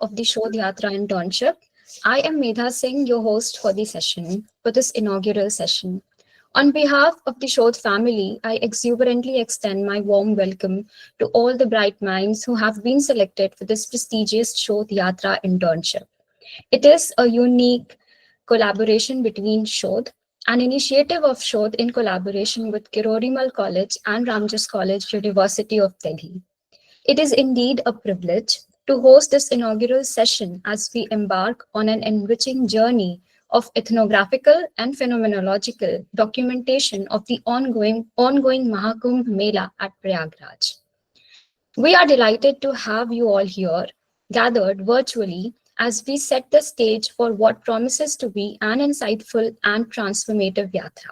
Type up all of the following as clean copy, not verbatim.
of the Shodh Yatra internship. I am Medha Singh, your host for the session, for this inaugural session. On behalf of the Shodh family, I exuberantly extend my warm welcome to all the bright minds who have been selected for this prestigious Shodh Yatra internship. It is a unique collaboration between Shodh, an initiative of Shodh in collaboration with Kirorimal College and Ramjas College, University of Delhi. It is indeed a privilege to host this inaugural session as we embark on an enriching journey of ethnographical and phenomenological documentation of the ongoing Mahakumbh Mela at Prayagraj. We are delighted to have you all here, gathered virtually, as we set the stage for what promises to be an insightful and transformative yatra.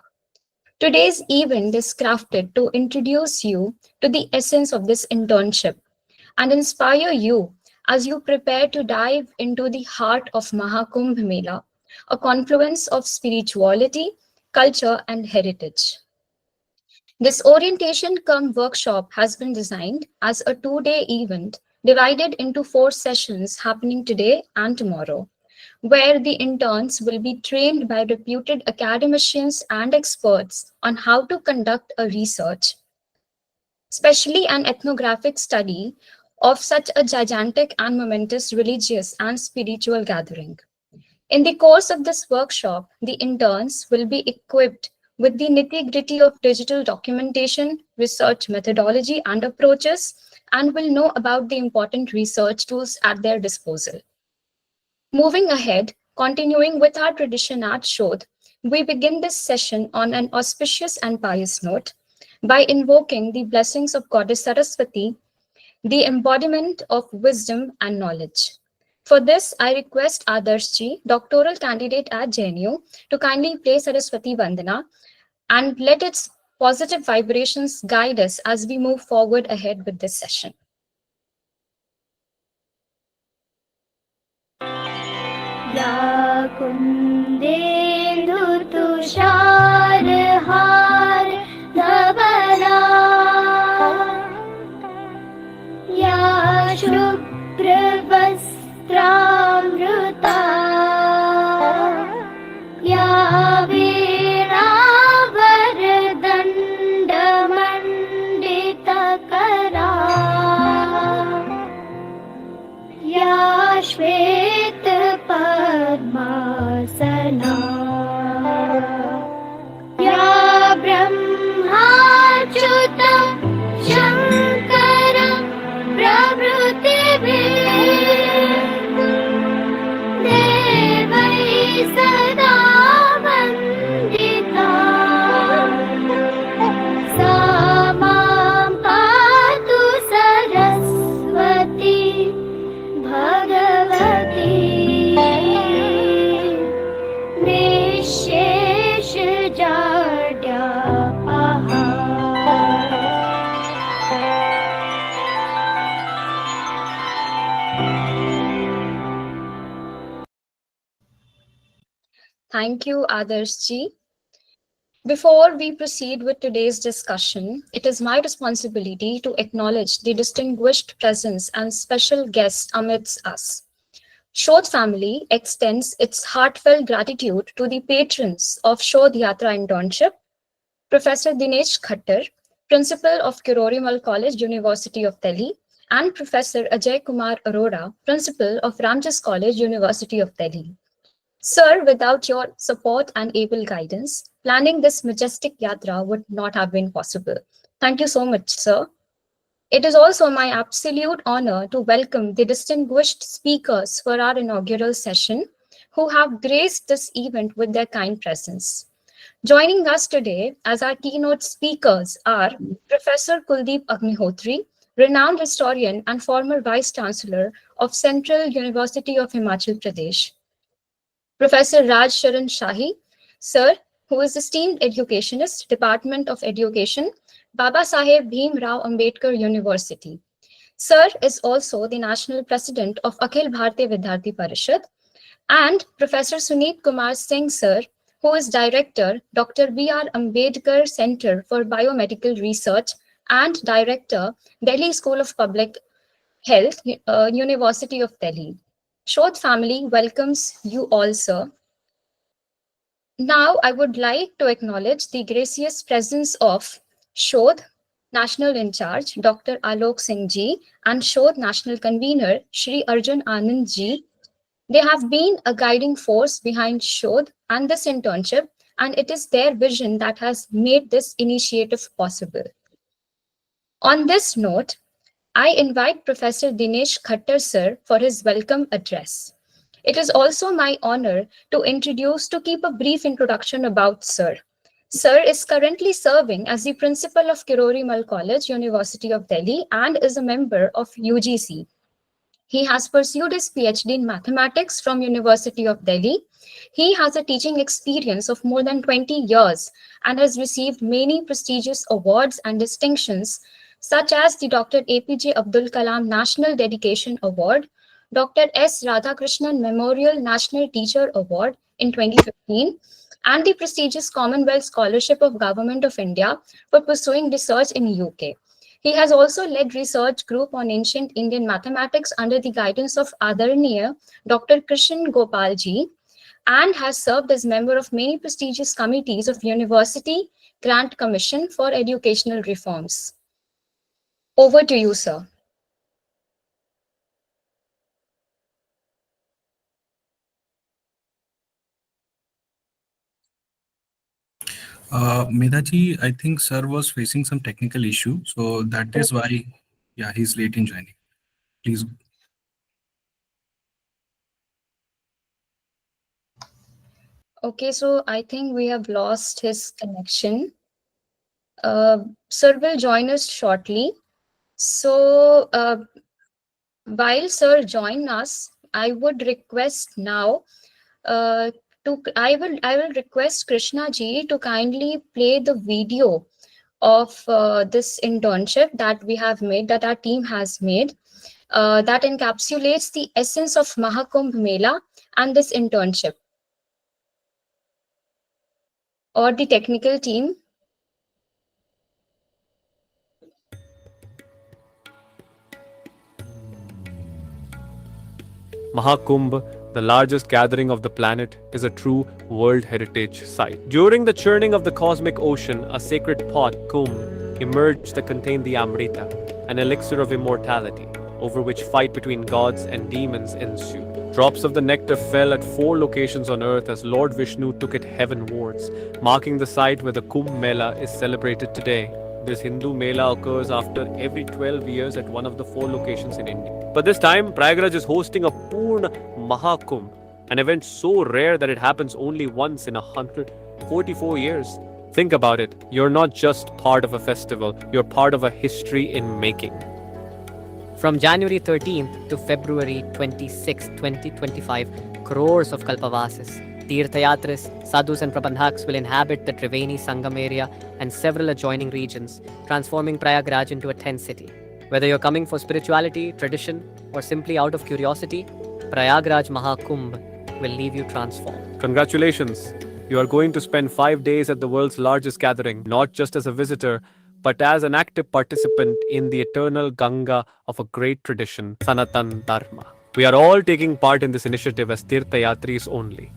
Today's event is crafted to introduce you to the essence of this internship and inspire you as you prepare to dive into the heart of Mahakumbh Mela, a confluence of spirituality, culture, and heritage. This orientation cum workshop has been designed as a 2-day event divided into 4 sessions happening today and tomorrow, where the interns will be trained by reputed academicians and experts on how to conduct a research, especially an ethnographic study of such a gigantic and momentous religious and spiritual gathering. In the course of this workshop, the interns will be equipped with the nitty-gritty of digital documentation, research methodology and approaches, and will know about the important research tools at their disposal. Moving ahead, continuing with our tradition at Shodh, we begin this session on an auspicious and pious note by invoking the blessings of Goddess Saraswati, the embodiment of wisdom and knowledge. For this, I request Adarshji, doctoral candidate at JNU, to kindly play Saraswati Vandana and let its positive vibrations guide us as we move forward ahead with this session. या कुन्देन्दु तुषारहार धवला या शुभ्रवस्त्रामृता या वीणावरदण्डमण्डितकरा या श्वेतपद्मासना या ब्रह्माच्युत शङ्कर प्रभृतिभिः देवैः सदा वन्दिता सा मां पातु Saraswati Bhagwati निःशेष जाड्यापहा। Thank you, Adarshji. Before we proceed with today's discussion, it is my responsibility to acknowledge the distinguished presence and special guests amidst us. Shodh family extends its heartfelt gratitude to the patrons of Shodh Yatra internship, Professor Dinesh Khattar, Principal of Kirorimal College, University of Delhi, and Professor Ajay Kumar Arora, Principal of Ramjas College, University of Delhi. Sir, without your support and able guidance, planning this majestic yatra would not have been possible. Thank you so much, sir. It is also my absolute honor to welcome the distinguished speakers for our inaugural session who have graced this event with their kind presence. Joining us today as our keynote speakers are Professor Kuldeep Agnihotri, renowned historian and former Vice Chancellor of Central University of Himachal Pradesh, Professor Raj Sharan Shahi, sir, who is esteemed educationist, Department of Education, Baba Saheb Bhim Rao Ambedkar University. Sir is also the National President of Akhil Bharatiya Vidyarthi Parishad, and Professor Suneet Kumar Singh, sir, who is Director, Dr. B.R. Ambedkar Center for Biomedical Research and Director, Delhi School of Public Health, University of Delhi. Shodh family welcomes you all, sir. Now, I would like to acknowledge the gracious presence of Shodh National In Charge, Dr. Alok Singh ji, and Shodh National Convener, Shri Arjun Anand ji. They have been a guiding force behind Shodh and this internship, and it is their vision that has made this initiative possible. On this note, I invite Professor Dinesh Khattar sir for his welcome address. It is also my honor to keep a brief introduction about Sir. Sir is currently serving as the principal of Kirori Mal College, University of Delhi, and is a member of UGC. He has pursued his PhD in mathematics from University of Delhi. He has a teaching experience of more than 20 years and has received many prestigious awards and distinctions such as the Dr. APJ Abdul Kalam National Dedication Award, Dr. S. Radhakrishnan Memorial National Teacher Award in 2015, and the prestigious Commonwealth Scholarship of Government of India for pursuing research in UK. He has also led research group on ancient Indian mathematics under the guidance of Adarniya Dr. Krishan Gopalji, and has served as member of many prestigious committees of University Grant Commission for Educational Reforms. Over to you, sir. Medhaji, I think sir was facing some technical issue, so that is why, yeah, he's late in joining. Please. Okay, so I think we have lost his connection. Sir will join us shortly. So while Sir join us, I would request now I will request Krishna ji to kindly play the video of this internship that we have made, that our team has made, that encapsulates the essence of Mahakumbh Mela and this internship. Or the technical team. Mahakumbh, the largest gathering of the planet, is a true World Heritage Site. During the churning of the cosmic ocean, a sacred pot, Kumbh, emerged that contained the Amrita, an elixir of immortality, over which fight between gods and demons ensued. Drops of the nectar fell at 4 locations on earth as Lord Vishnu took it heavenwards, marking the site where the Kumbh Mela is celebrated today. This Hindu Mela occurs after every 12 years at one of the 4 locations in India. But this time, Prayagraj is hosting a Purna Mahakumbh, an event so rare that it happens only once in 144 years. Think about it. You're not just part of a festival, you're part of a history in making. From January 13th to February 26, 2025, crores of Kalpavasis, Tirthayatris, Sadhus and Prabandhaks will inhabit the Triveni Sangam area and several adjoining regions, transforming Prayagraj into a tent city. Whether you're coming for spirituality, tradition, or simply out of curiosity, Prayagraj Mahakumbh will leave you transformed. Congratulations! You are going to spend 5 days at the world's largest gathering, not just as a visitor, but as an active participant in the eternal Ganga of a great tradition, Sanatan Dharma. We are all taking part in this initiative as Tirthayatris only.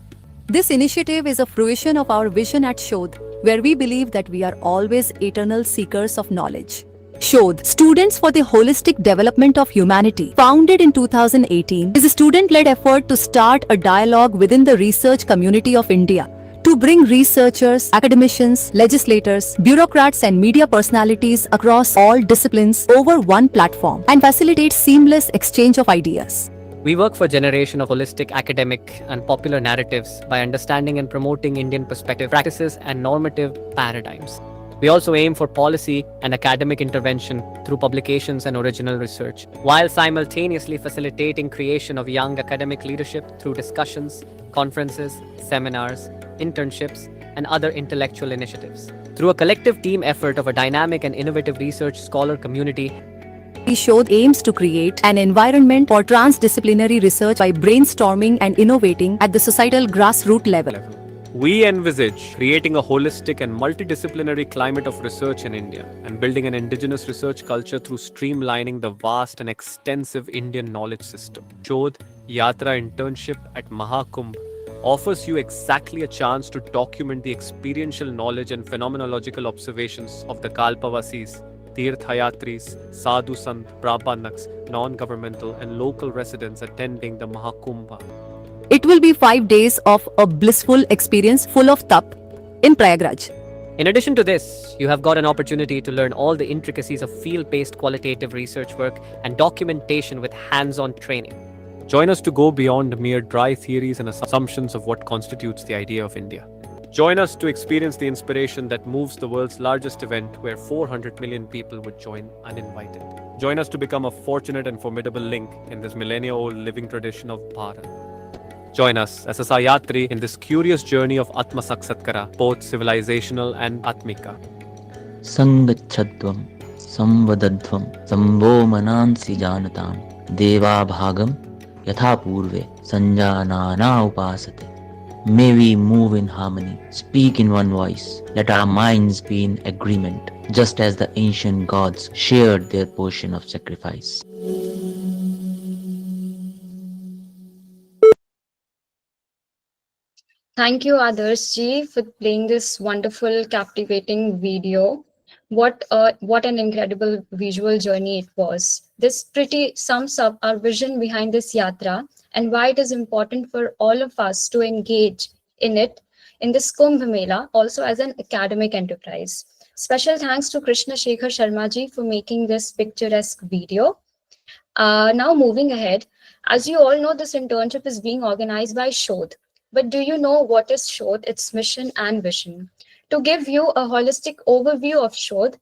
This initiative is a fruition of our vision at Shodh, where we believe that we are always eternal seekers of knowledge. Shodh, Students for the Holistic Development of Humanity, founded in 2018, is a student-led effort to start a dialogue within the research community of India to bring researchers, academicians, legislators, bureaucrats and media personalities across all disciplines over one platform and facilitate seamless exchange of ideas. We work for generation of holistic academic and popular narratives by understanding and promoting Indian perspective, practices and normative paradigms. We also aim for policy and academic intervention through publications and original research, while simultaneously facilitating creation of young academic leadership through discussions, conferences, seminars, internships, and other intellectual initiatives. Through a collective team effort of a dynamic and innovative research scholar community, Shodh aims to create an environment for transdisciplinary research by brainstorming and innovating at the societal grassroots level. We envisage creating a holistic and multidisciplinary climate of research in India and building an indigenous research culture through streamlining the vast and extensive Indian knowledge system. Shodh Yatra internship at Mahakumbh offers you exactly a chance to document the experiential knowledge and phenomenological observations of the Kalpavasis, Tirthayatris, Sadhu Sant, Brahmanaks, non-governmental and local residents attending the Mahakumbha. It will be 5 days of a blissful experience full of tap in Prayagraj. In addition to this, you have got an opportunity to learn all the intricacies of field-based qualitative research work and documentation with hands-on training. Join us to go beyond mere dry theories and assumptions of what constitutes the idea of India. Join us to experience the inspiration that moves the world's largest event where 400 million people would join uninvited. Join us to become a fortunate and formidable link in this millennia-old living tradition of Bharat. Join us as a Sayatri in this curious journey of Atma Saksatkara, both civilizational and Atmika. Sangachadvam, Samvadadvam, Sambho Manansi Janatam, Deva Bhagam, Yatha Purve, Sanjanana Upasate. May we move in harmony, speak in one voice, let our minds be in agreement, just as the ancient gods shared their portion of sacrifice. Thank you, Adarsh ji, for playing this wonderful, captivating video. What an incredible visual journey it was. This pretty sums up our vision behind this yatra and why it is important for all of us to engage in it in this Kumbh Mela, also as an academic enterprise. Special thanks to Krishna Shekhar Sharma ji for making this picturesque video. Now moving ahead, as you all know, this internship is being organized by Shodh. But do you know what is Shodh, its mission and vision? To give you a holistic overview of Shodh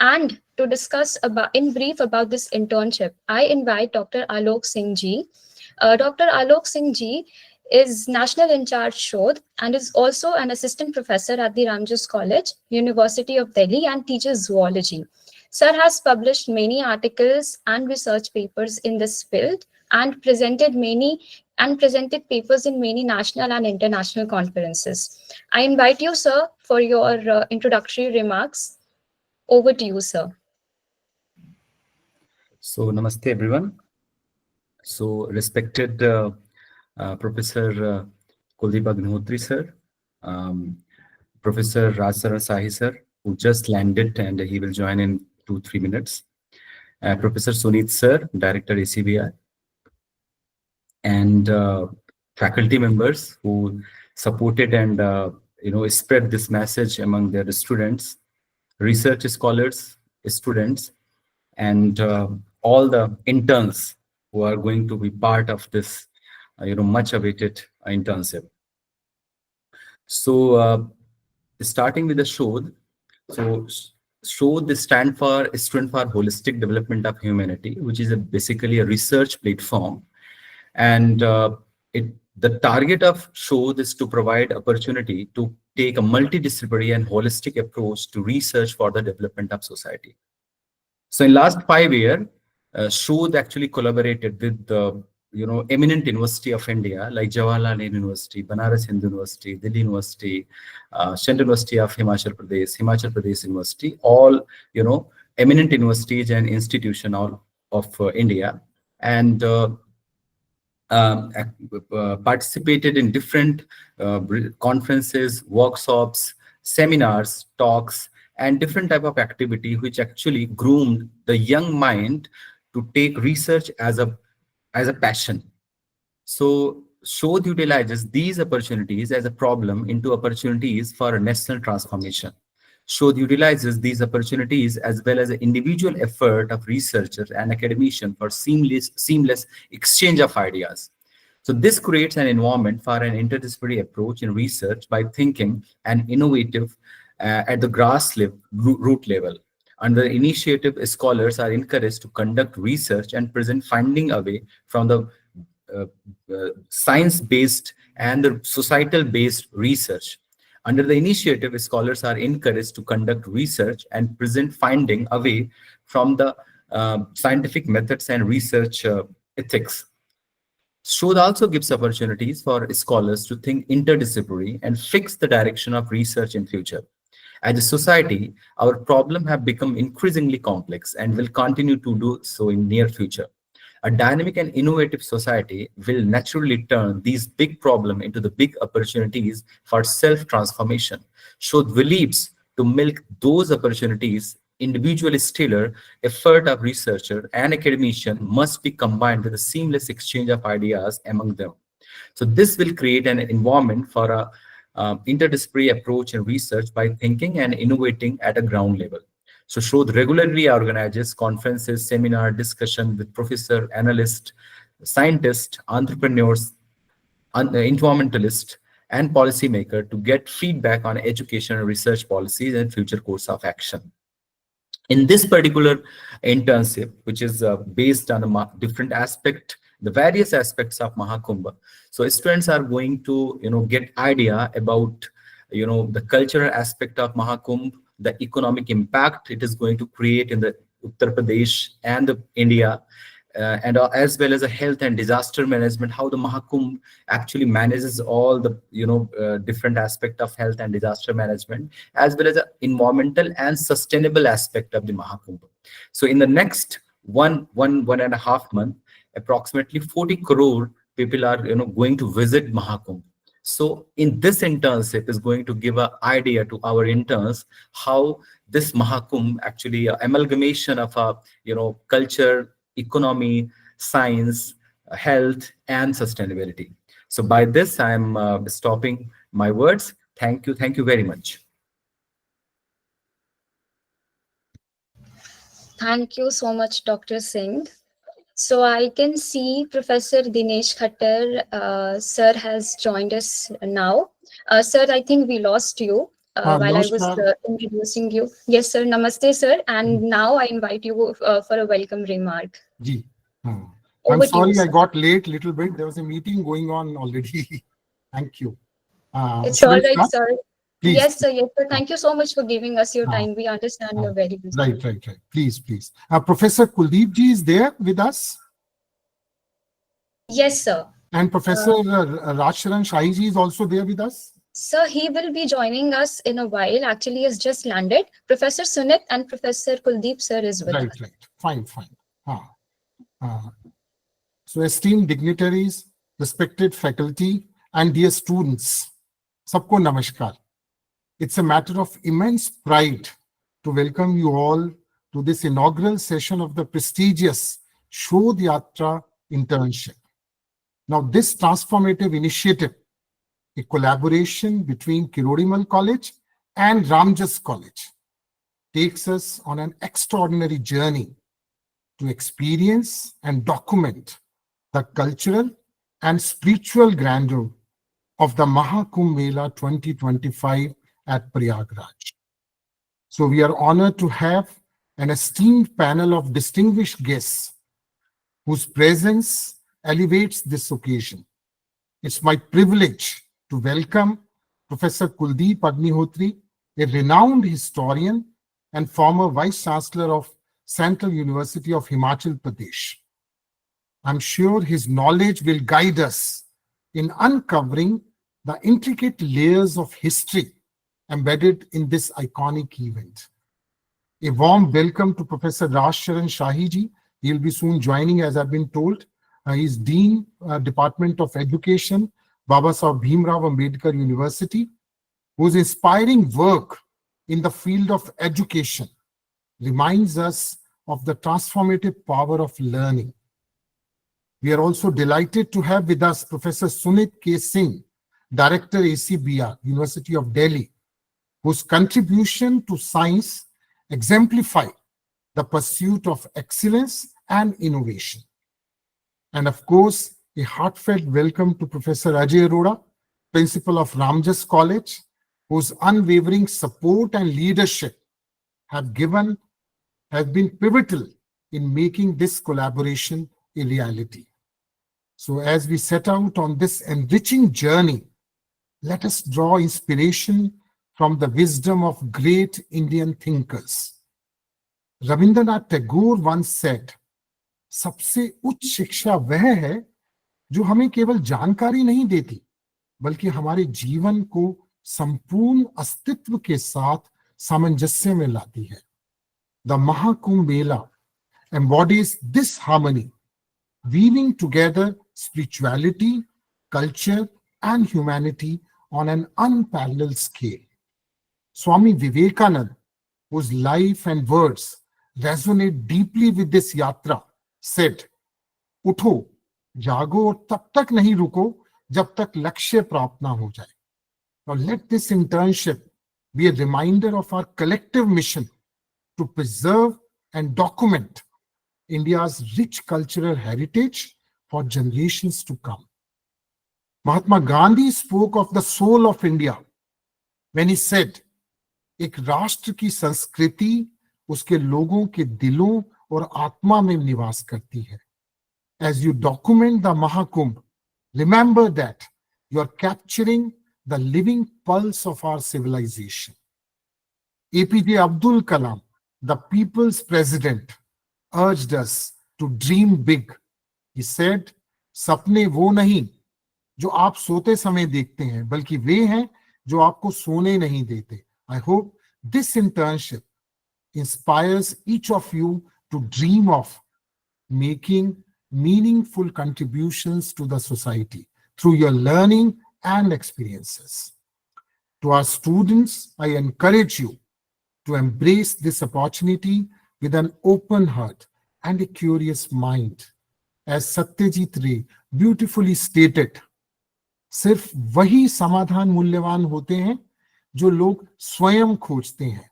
and to discuss in brief about this internship, I invite Dr. Alok Singh ji. Dr. Alok Singh ji is National In Charge Shodh and is also an assistant professor at the Ramjas College, University of Delhi, and teaches zoology. Sir has published many articles and research papers in this field and presented papers in many national and international conferences. I invite you, sir, for your introductory remarks. Over to you, sir. So, namaste, everyone. So, respected Professor Kuldeep Agnihotri, sir, Professor Rajsaran Sahi, sir, who just landed and he will join in 2-3 minutes. Professor Sunit, sir, Director ACBI, and faculty members who supported and spread this message among their students, research scholars, students, and all the interns who are going to be part of this much awaited internship. So starting with the Shodh. So Shodh stands for Student for Holistic Development of Humanity, which is basically a research platform. And the target of Shodh is to provide opportunity to take a multidisciplinary and holistic approach to research for the development of society. So in last 5 years, Shodh actually collaborated with the eminent University of India like Jawaharlal Nehru University, Banaras Hindu University, Delhi University, Central University of Himachal Pradesh University, all eminent universities and institutions all of India, and participated in different conferences, workshops, seminars, talks, and different type of activity which actually groomed the young mind to take research as a passion. So Shodh utilizes these opportunities as a problem into opportunities for a national transformation. Shodh utilizes these opportunities as well as an individual effort of researchers and academicians for seamless exchange of ideas. So this creates an environment for an interdisciplinary approach in research by thinking and innovative at the root level. Under the initiative, scholars are encouraged to conduct research and present findings away from the science-based and the societal-based research. Under the initiative, scholars are encouraged to conduct research and present findings away from the scientific methods and research ethics. Shodh also gives opportunities for scholars to think interdisciplinary and fix the direction of research in future. As a society, our problems have become increasingly complex and will continue to do so in near future. A dynamic and innovative society will naturally turn these big problems into the big opportunities for self-transformation. Shodh believes to milk those opportunities, individually stellar effort of researcher and academician must be combined with a seamless exchange of ideas among them. So this will create an environment for a interdisciplinary approach in research by thinking and innovating at a ground level. So Shodh regularly organizes conferences, seminar, discussion with professor, analyst, scientists, entrepreneurs, environmentalists, and policymaker to get feedback on education and research policies and future course of action. In this particular internship, which is based on a different aspect, the various aspects of Mahakumbh, so students are going to get idea about the cultural aspect of Mahakumbh, the economic impact it is going to create in the Uttar Pradesh and the India, and as well as a health and disaster management, how the Mahakumbh actually manages all the different aspect of health and disaster management, as well as the environmental and sustainable aspect of the Mahakumbh. So in the next one and a half month, approximately 40 crore people are going to visit Mahakumbh. So in this internship is going to give an idea to our interns how this Mahakumbh actually amalgamation of culture, economy, science, health, and sustainability. So by this, I'm stopping my words. Thank you. Thank you very much. Thank you so much, Dr. Singh. So I can see Professor Dinesh Khattar, sir has joined us now. Sir, I think we lost you while I was introducing you. Yes, sir. Namaste, sir. And now I invite you for a welcome remark. Ji. I'm Over to sorry you, sir. I got late little bit. There was a meeting going on already. Thank you. It's should I all right, start? sir. Please. Yes, sir. Yes, sir. Thank you so much for giving us your Ah. time. We understand you're very busy. Right. Please. Professor Kuldeep ji is there with us. Yes, sir. And Professor Rajcharan Shahi ji is also there with us. Sir, he will be joining us in a while. Actually, he has just landed. Professor Sunit and Professor Kuldeep, sir, is with us. Right. Fine. So esteemed dignitaries, respected faculty, and dear students, sabko namaskar. It's a matter of immense pride to welcome you all to this inaugural session of the prestigious Shodh Yatra internship. Now, this transformative initiative, a collaboration between Kirodimal College and Ramjas College, takes us on an extraordinary journey to experience and document the cultural and spiritual grandeur of the Mahakumbh Mela 2025 at Prayagraj. So we are honored to have an esteemed panel of distinguished guests whose presence elevates this occasion. It's my privilege to welcome Professor Kuldeep Agnihotri, a renowned historian and former Vice Chancellor of Central University of Himachal Pradesh. I'm sure his knowledge will guide us in uncovering the intricate layers of history embedded in this iconic event. A warm welcome to Professor Rajcharan Shahi ji. He'll be soon joining, as I've been told. He's Dean, Department of Education, Babasaheb Bhimrao Ambedkar University, whose inspiring work in the field of education reminds us of the transformative power of learning. We are also delighted to have with us Professor Sunit K. Singh, Director ACBR, University of Delhi, whose contribution to science exemplify the pursuit of excellence and innovation. And of course, a heartfelt welcome to Professor Ajay Arora, Principal of Ramjas College, whose unwavering support and leadership have been pivotal in making this collaboration a reality. So as we set out on this enriching journey, let us draw inspiration from the wisdom of great Indian thinkers. Rabindranath Tagore once said, सबसे उच्च शिक्षा वह है जो हमें केवल जानकारी नहीं देती, बल्कि हमारे जीवन को संपूर्ण अस्तित्व के साथ सामंजस्य में लाती है. The Mahakumbh Mela embodies this harmony, weaving together spirituality, culture, and humanity on an unparalleled scale. Swami Vivekananda, whose life and words resonate deeply with this yatra, said, उठो, जागो और तब तक नहीं रुको जब तक लक्ष्य प्राप्त ना हो जाए. Now let this internship be a reminder of our collective mission to preserve and document India's rich cultural heritage for generations to come. Mahatma Gandhi spoke of the soul of India when he said, एक राष्ट्र की संस्कृति उसके लोगों के दिलों और आत्मा में निवास करती है. As you document the Mahakumbh, remember that you are capturing the living pulse of our civilization. APJ Abdul Kalam, the people's president, urged us to dream big. He said, सपने वो नहीं जो आप सोते समय देखते हैं, बल्कि वे हैं जो आपको सोने नहीं देते. I hope this internship inspires each of you to dream of making meaningful contributions to the society through your learning and experiences. To our students, I encourage you to embrace this opportunity with an open heart and a curious mind. As Satyajit Ray beautifully stated, सिर्फ वही समाधान मूल्यवान होते हैं जो लोग स्वयं खोजते हैं.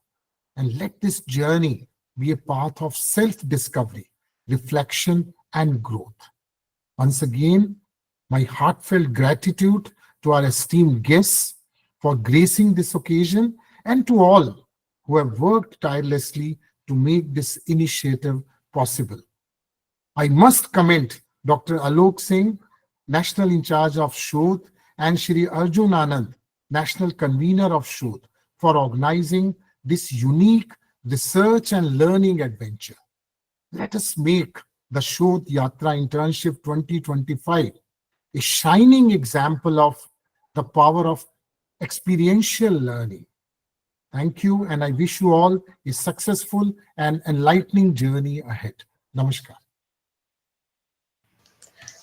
And let this journey be a path of self-discovery, reflection, and growth. Once again, my heartfelt gratitude to our esteemed guests for gracing this occasion and to all who have worked tirelessly to make this initiative possible. I must commend Dr. Alok Singh, National in charge of Shodh, and Shri Arjun Anand, National Convener of Shodh, for organizing this unique research and learning adventure. Let us make the Shodh Yatra Internship 2025 a shining example of the power of experiential learning. Thank you, and I wish you all a successful and enlightening journey ahead. Namaskar.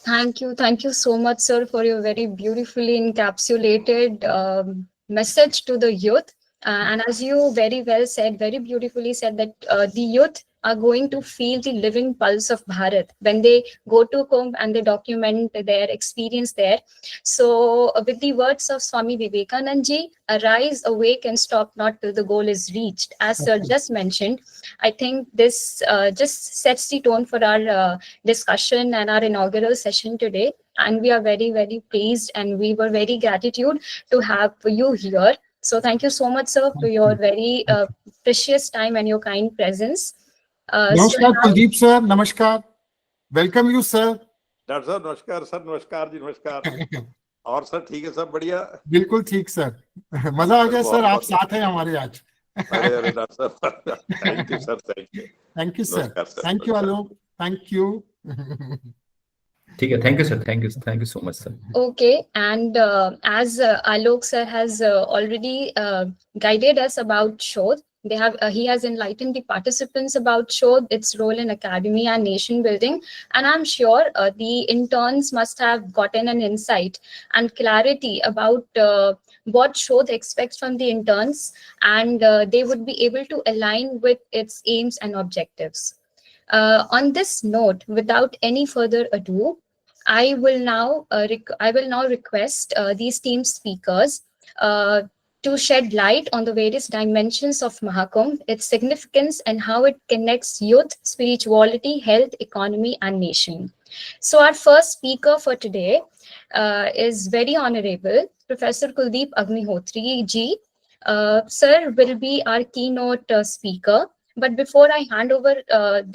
Thank you. Thank you so much, sir, for your very beautifully encapsulated message to the youth. And as you very well said, very beautifully said, that the youth are going to feel the living pulse of Bharat when they go to Kumbh and they document their experience there. So with the words of Swami Vivekananda ji, arise, awake, and stop not till the goal is reached. As sir just mentioned, I think this just sets the tone for our discussion and our inaugural session today. And we are very, very pleased, and we were very gratitude to have you here. So thank you so much, sir, for your very precious time and your kind presence. Namaskar, Kuldeep sir. Namaskar. Welcome you, sir. Doctor साहब नमस्कार sir. नमस्कार जी. नमस्कार. और sir ठीक है, सब बढ़िया. बिल्कुल ठीक सर. मजा आ गया सर, आप साथ हैं हमारे आज. अरे डॉक्टर साहब, thank you sir. Thank you sir. Thank you Alok. Thank you. ठीक है, thank you sir, thank you so much sir. Okay, and as Alok sir has already guided us about Shodh, he has enlightened the participants about Shodh, its role in academy and nation building, and I'm sure the interns must have gotten an insight and clarity about what Shodh expects from the interns, and they would be able to align with its aims and objectives. On this note, without any further ado, I will now request these esteemed speakers to shed light on the various dimensions of Mahakumbh, its significance, and how it connects youth, spirituality, health, economy, and nation. So our first speaker for today is very honorable Professor Kuldeep Agnihotri ji. Sir will be our keynote speaker. But before I hand over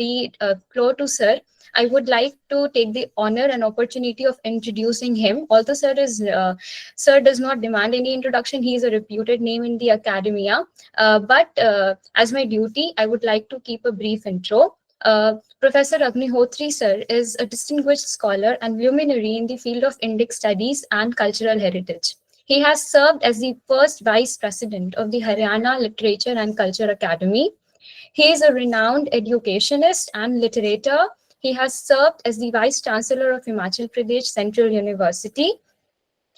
the floor to sir, I would like to take the honor and opportunity of introducing him. Although sir does not demand any introduction, he is a reputed name in the academia. But as my duty, I would like to keep a brief intro. Professor Agnihotri sir is a distinguished scholar and luminary in the field of Indic studies and cultural heritage. He has served as the first vice president of the Haryana Literature and Culture Academy. He is a renowned educationist and literator. He has served as the Vice Chancellor of Himachal Pradesh Central University.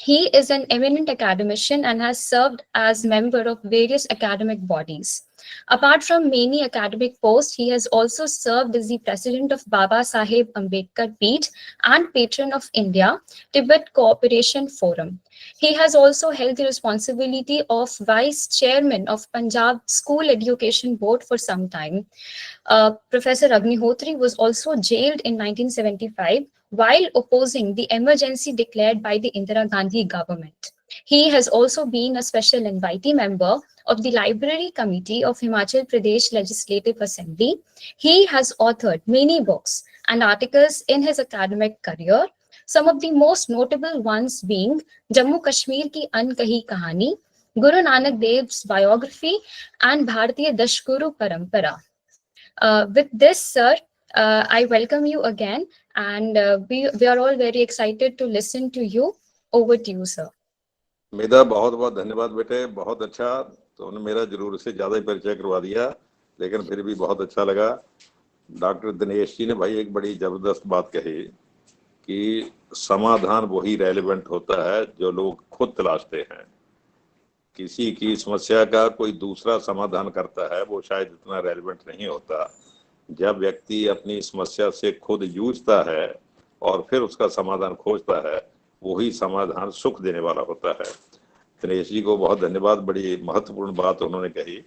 He is an eminent academician and has served as member of various academic bodies. Apart from many academic posts, he has also served as the president of Baba Saheb Ambedkar Peeth and patron of India Tibet Cooperation Forum. He has also held the responsibility of vice chairman of Punjab School Education Board for some time. Professor Agnihotri was also jailed in 1975 while opposing the emergency declared by the Indira Gandhi government. He has also been a special invitee member of the Library Committee of Himachal Pradesh Legislative Assembly. He has authored many books and articles in his academic career, some of the most notable ones being Jammu Kashmir Ki Ankahi Kahani, Guru Nanak Dev's biography, and Bharatiya Dashguru Parampara. With this, sir, I welcome you again, and we are all very excited to listen to you. Over to you, sir. मेरा बहुत बहुत धन्यवाद बेटे, बहुत अच्छा। तुमने मेरा जरूर से ज्यादा ही परिचय करवा दिया, लेकिन फिर भी बहुत अच्छा लगा। डॉक्टर दिनेश जी ने भाई एक बड़ी जबरदस्त बात कही कि समाधान वही रेलेवेंट होता है जो लोग खुद तलाशते हैं। किसी की समस्या का कोई दूसरा समाधान करता है वो शायद इतना रेलेवेंट नहीं होता। जब व्यक्ति अपनी समस्या से खुद जूझता है और फिर उसका समाधान खोजता है, वही समाधान सुख देने वाला होता है। दिनेश जी को बहुत धन्यवाद, बड़ी महत्वपूर्ण बात उन्होंने कही।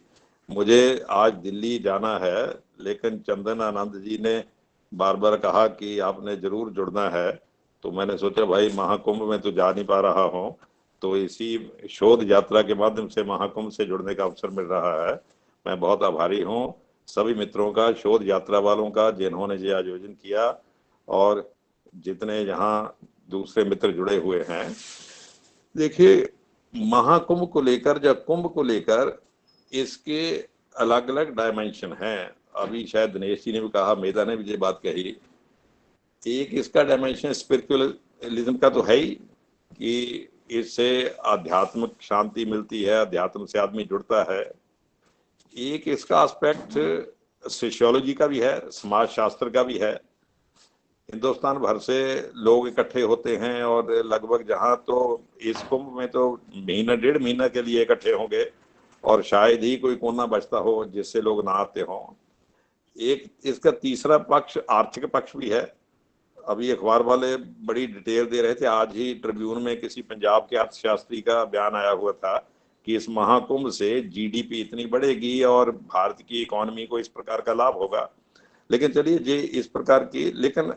मुझे आज दिल्ली जाना है, लेकिन चंदन आनंद जी ने बार बार कहा कि आपने जरूर जुड़ना है, तो मैंने सोचा भाई महाकुंभ में तो जा नहीं पा रहा हूँ, तो इसी शोध यात्रा के माध्यम से महाकुंभ से जुड़ने का अवसर मिल रहा है। मैं बहुत आभारी हूँ सभी मित्रों का, शोध यात्रा वालों का, जिन्होंने ये आयोजन किया, और जितने यहाँ दूसरे मित्र जुड़े हुए हैं। देखिए, महाकुंभ को लेकर या कुंभ को लेकर इसके अलग अलग डायमेंशन हैं। अभी शायद दिनेश जी ने भी कहा, मेधा ने भी ये बात कही। एक इसका डायमेंशन स्पिरिचुअलिज्म का तो है ही कि इससे आध्यात्मिक शांति मिलती है, अध्यात्म से आदमी जुड़ता है। एक इसका एस्पेक्ट सोशियोलॉजी का भी है, समाज शास्त्र का भी है। हिंदुस्तान भर से लोग इकट्ठे होते हैं और लगभग जहां तो इस कुंभ में तो महीना डेढ़ महीना के लिए इकट्ठे होंगे और शायद ही कोई कोना बचता हो जिससे लोग ना आते हों। एक इसका तीसरा पक्ष आर्थिक पक्ष भी है। अभी अखबार वाले बड़ी डिटेल दे रहे थे, आज ही ट्रिब्यून में किसी पंजाब के अर्थशास्त्री का बयान आया हुआ था कि इस महाकुंभ से जीडीपी इतनी बढ़ेगी और भारत की इकोनॉमी को इस प्रकार का लाभ होगा। लेकिन चलिए ये इस प्रकार की, लेकिन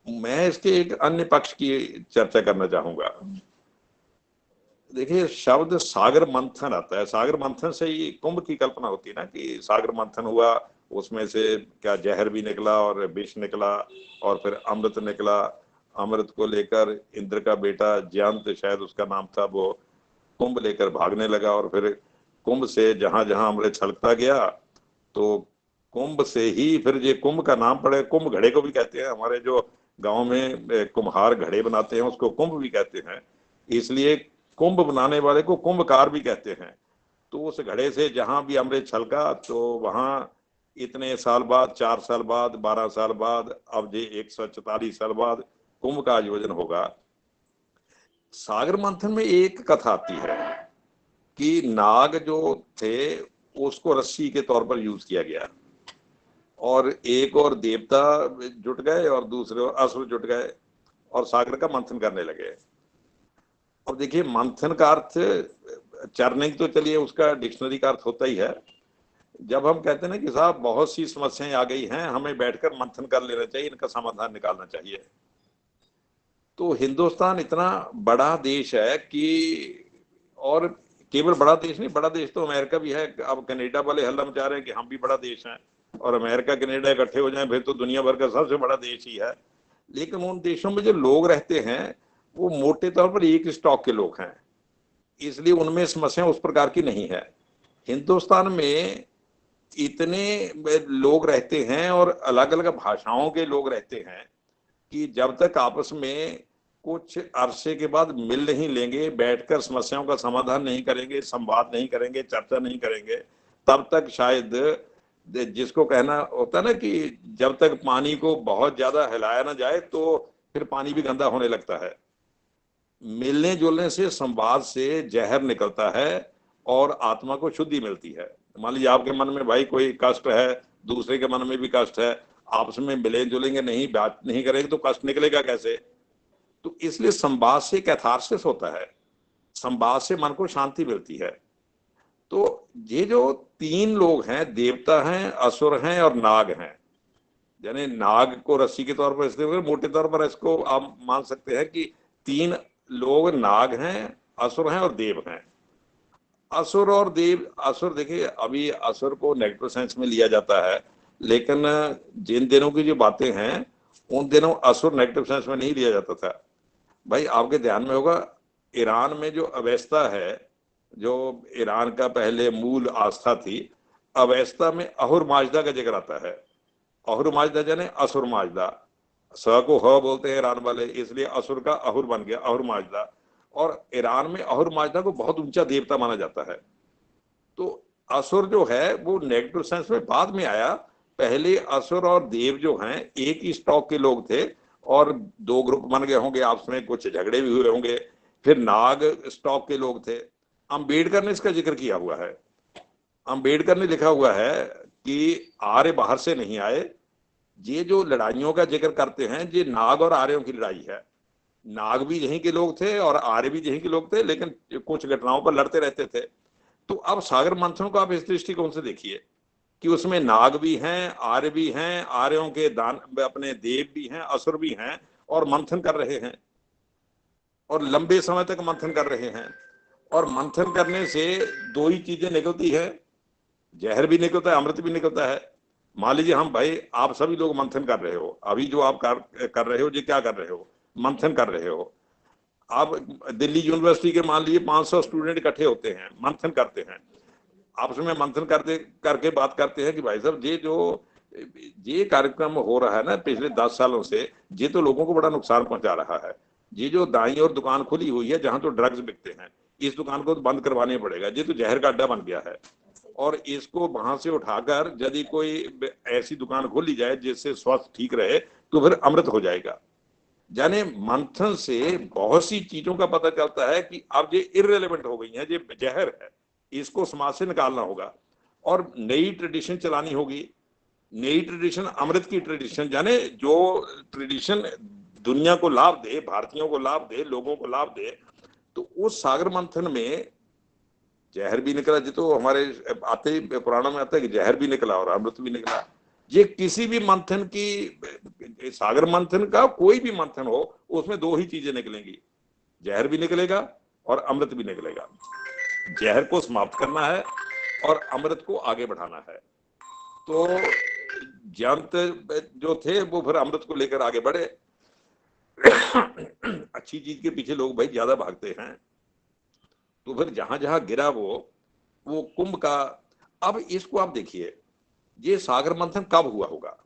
मैं इसके एक अन्य पक्ष की चर्चा करना चाहूंगा। देखिए, शब्द सागर मंथन आता है। सागर मंथन से ही कुंभ की कल्पना होती है ना, कि सागर मंथन हुआ, उसमें से क्या जहर भी निकला और विष निकला और फिर अमृत निकला। अमृत को लेकर इंद्र का बेटा जयंत, शायद उसका नाम था, वो कुंभ लेकर भागने लगा और फिर कुंभ से जहां जहां अमृत छलकता गया तो कुंभ से ही फिर ये कुंभ का नाम पड़े। कुंभ घड़े को भी कहते हैं, हमारे जो गांव में कुम्हार घड़े बनाते हैं उसको कुंभ भी कहते हैं, इसलिए कुंभ बनाने वाले को कुंभकार भी कहते हैं। तो उस घड़े से जहां भी अमृत छलका तो वहां इतने साल बाद, 4 साल बाद, 12 साल बाद, अब ये 144 साल बाद कुंभ का आयोजन होगा। सागर मंथन में एक कथा आती है कि नाग जो थे उसको रस्सी के तौर पर यूज किया गया और एक और देवता जुट गए और दूसरे असुर जुट गए और सागर का मंथन करने लगे। अब देखिए, मंथन का अर्थ चरनिंग तो चलिए उसका डिक्शनरी का अर्थ होता ही है। जब हम कहते हैं ना कि साहब बहुत सी समस्याएं आ गई हैं, हमें बैठकर मंथन कर लेना चाहिए, इनका समाधान निकालना चाहिए। तो हिंदुस्तान इतना बड़ा देश है कि, और केवल बड़ा देश नहीं, बड़ा देश तो अमेरिका भी है। अब कनाडा वाले हल्ला मचा रहे हैं कि हम भी बड़ा देश हैं, और अमेरिका कनाडा इकट्ठे हो जाएं फिर तो दुनिया भर का सबसे बड़ा देश ही है। लेकिन उन देशों में जो लोग रहते हैं वो मोटे तौर पर एक स्टॉक के लोग हैं, इसलिए उनमें समस्या उस प्रकार की नहीं है। हिंदुस्तान में इतने लोग रहते हैं और अलग अलग भाषाओं के लोग रहते हैं कि जब तक आपस में कुछ अरसे के बाद मिल नहीं लेंगे, बैठकर समस्याओं का समाधान नहीं करेंगे, संवाद नहीं करेंगे, चर्चा नहीं करेंगे, तब तक शायद जिसको कहना होता है ना कि जब तक पानी को बहुत ज्यादा हिलाया ना जाए तो फिर पानी भी गंदा होने लगता है। मिलने जुलने से, संवाद से जहर निकलता है और आत्मा को शुद्धि मिलती है। मान लीजिए आपके मन में भाई कोई कष्ट है, दूसरे के मन में भी कष्ट है, आपस में मिले जुलेंगे नहीं, बात नहीं करेंगे तो कष्ट निकलेगा कैसे? तो इसलिए संवाद से कैथार्सिस होता है, संवाद से मन को शांति मिलती है। तो ये जो तीन लोग हैं, देवता हैं, असुर हैं और नाग हैं, यानी नाग को रस्सी के तौर पर इस्तेमाल, मोटे तौर पर इसको आप मान सकते हैं कि तीन लोग नाग हैं, असुर हैं और देव हैं। असुर और देव, असुर देखिए अभी असुर को नेगेटिव सेंस में लिया जाता है, लेकिन जिन दिनों की जो बातें हैं उन दिनों असुर नेगेटिव सेंस में नहीं लिया जाता था। भाई आपके ध्यान में होगा, ईरान में जो अवेस्ता है, जो ईरान का पहले मूल आस्था थी, अवेस्ता में अहुर माजदा का जिक्र आता है। अहुर माजदा यानी असुर माजदा, स को ह बोलते हैं ईरान वाले, इसलिए असुर का अहुर बन गया, अहुर माजदा। और ईरान में अहुर माजदा को बहुत ऊंचा देवता माना जाता है। तो असुर जो है वो नेगेटिव सेंस में बाद में आया। पहले असुर और देव जो हैं एक ही स्टॉक के लोग थे और दो ग्रुप बन गए होंगे, आपस में कुछ झगड़े भी हुए होंगे, फिर नाग स्टॉक के लोग थे। अंबेडकर ने इसका जिक्र किया हुआ है। अंबेडकर ने लिखा हुआ है कि आर्य बाहर से नहीं आए। ये जो लड़ाइयों का जिक्र करते हैं, ये नाग और आर्यों की लड़ाई है। नाग भी यहीं के लोग थे और आर्य भी यहीं के लोग थे, लेकिन कुछ घटनाओं पर लड़ते रहते थे। तो अब सागर मंथन को आप इस दृष्टिकोण से देखिए कि उसमें नाग भी हैं, आर्य भी हैं, आर्यों के दान अपने देव भी हैं, असुर भी हैं और मंथन कर रहे हैं और लंबे समय तक मंथन कर रहे हैं। और मंथन करने से दो ही चीजें निकलती है, जहर भी निकलता है, अमृत भी निकलता है। मान लीजिए हम भाई आप सभी लोग मंथन कर रहे हो, अभी जो आप कर रहे हो, ये क्या कर रहे हो? मंथन कर रहे हो। आप दिल्ली यूनिवर्सिटी के मान लीजिए 500 स्टूडेंट इकट्ठे होते हैं, मंथन करते हैं, आपस में मंथन करके बात करते हैं कि भाई साहब ये कार्यक्रम हो रहा है ना पिछले 10 सालों से, ये तो लोगों को बड़ा नुकसान पहुंचा रहा है। ये जो दाई और दुकान खुली हुई है जहां तो ड्रग्स बिकते हैं, इस दुकान को तो बंद करवाने पड़ेगा, ये तो जहर का अड्डा बन गया है। और इसको वहां से उठाकर यदि कोई ऐसी दुकान खोली जाए जिससे स्वास्थ्य ठीक रहे तो फिर अमृत हो जाएगा। यानी मंथन से बहुत सी चीजों का पता चलता है कि अब ये इररिलेवेंट हो गई है, ये जहर है, इसको समाज से निकालना होगा और नई ट्रेडिशन चलानी होगी। नई ट्रेडिशन अमृत की ट्रेडिशन, यानी जो ट्रेडिशन दुनिया को लाभ दे, भारतीयों को लाभ दे, लोगों को लाभ दे। तो उस सागर मंथन में जहर भी निकला, जी तो हमारे आते पुराणों में आता है कि जहर भी निकला और अमृत भी निकला। ये किसी भी मंथन की, सागर मंथन का कोई भी मंथन हो, उसमें दो ही चीजें निकलेंगी, जहर भी निकलेगा और अमृत भी निकलेगा। जहर को समाप्त करना है और अमृत को आगे बढ़ाना है। तो जंत जो थे वो फिर अमृत को लेकर आगे बढ़े। अच्छी चीज के पीछे लोग भाई ज्यादा भागते हैं, तो फिर जहां जहां गिरा वो कुंभ का। अब इसको आप देखिए, ये सागर मंथन कब हुआ होगा?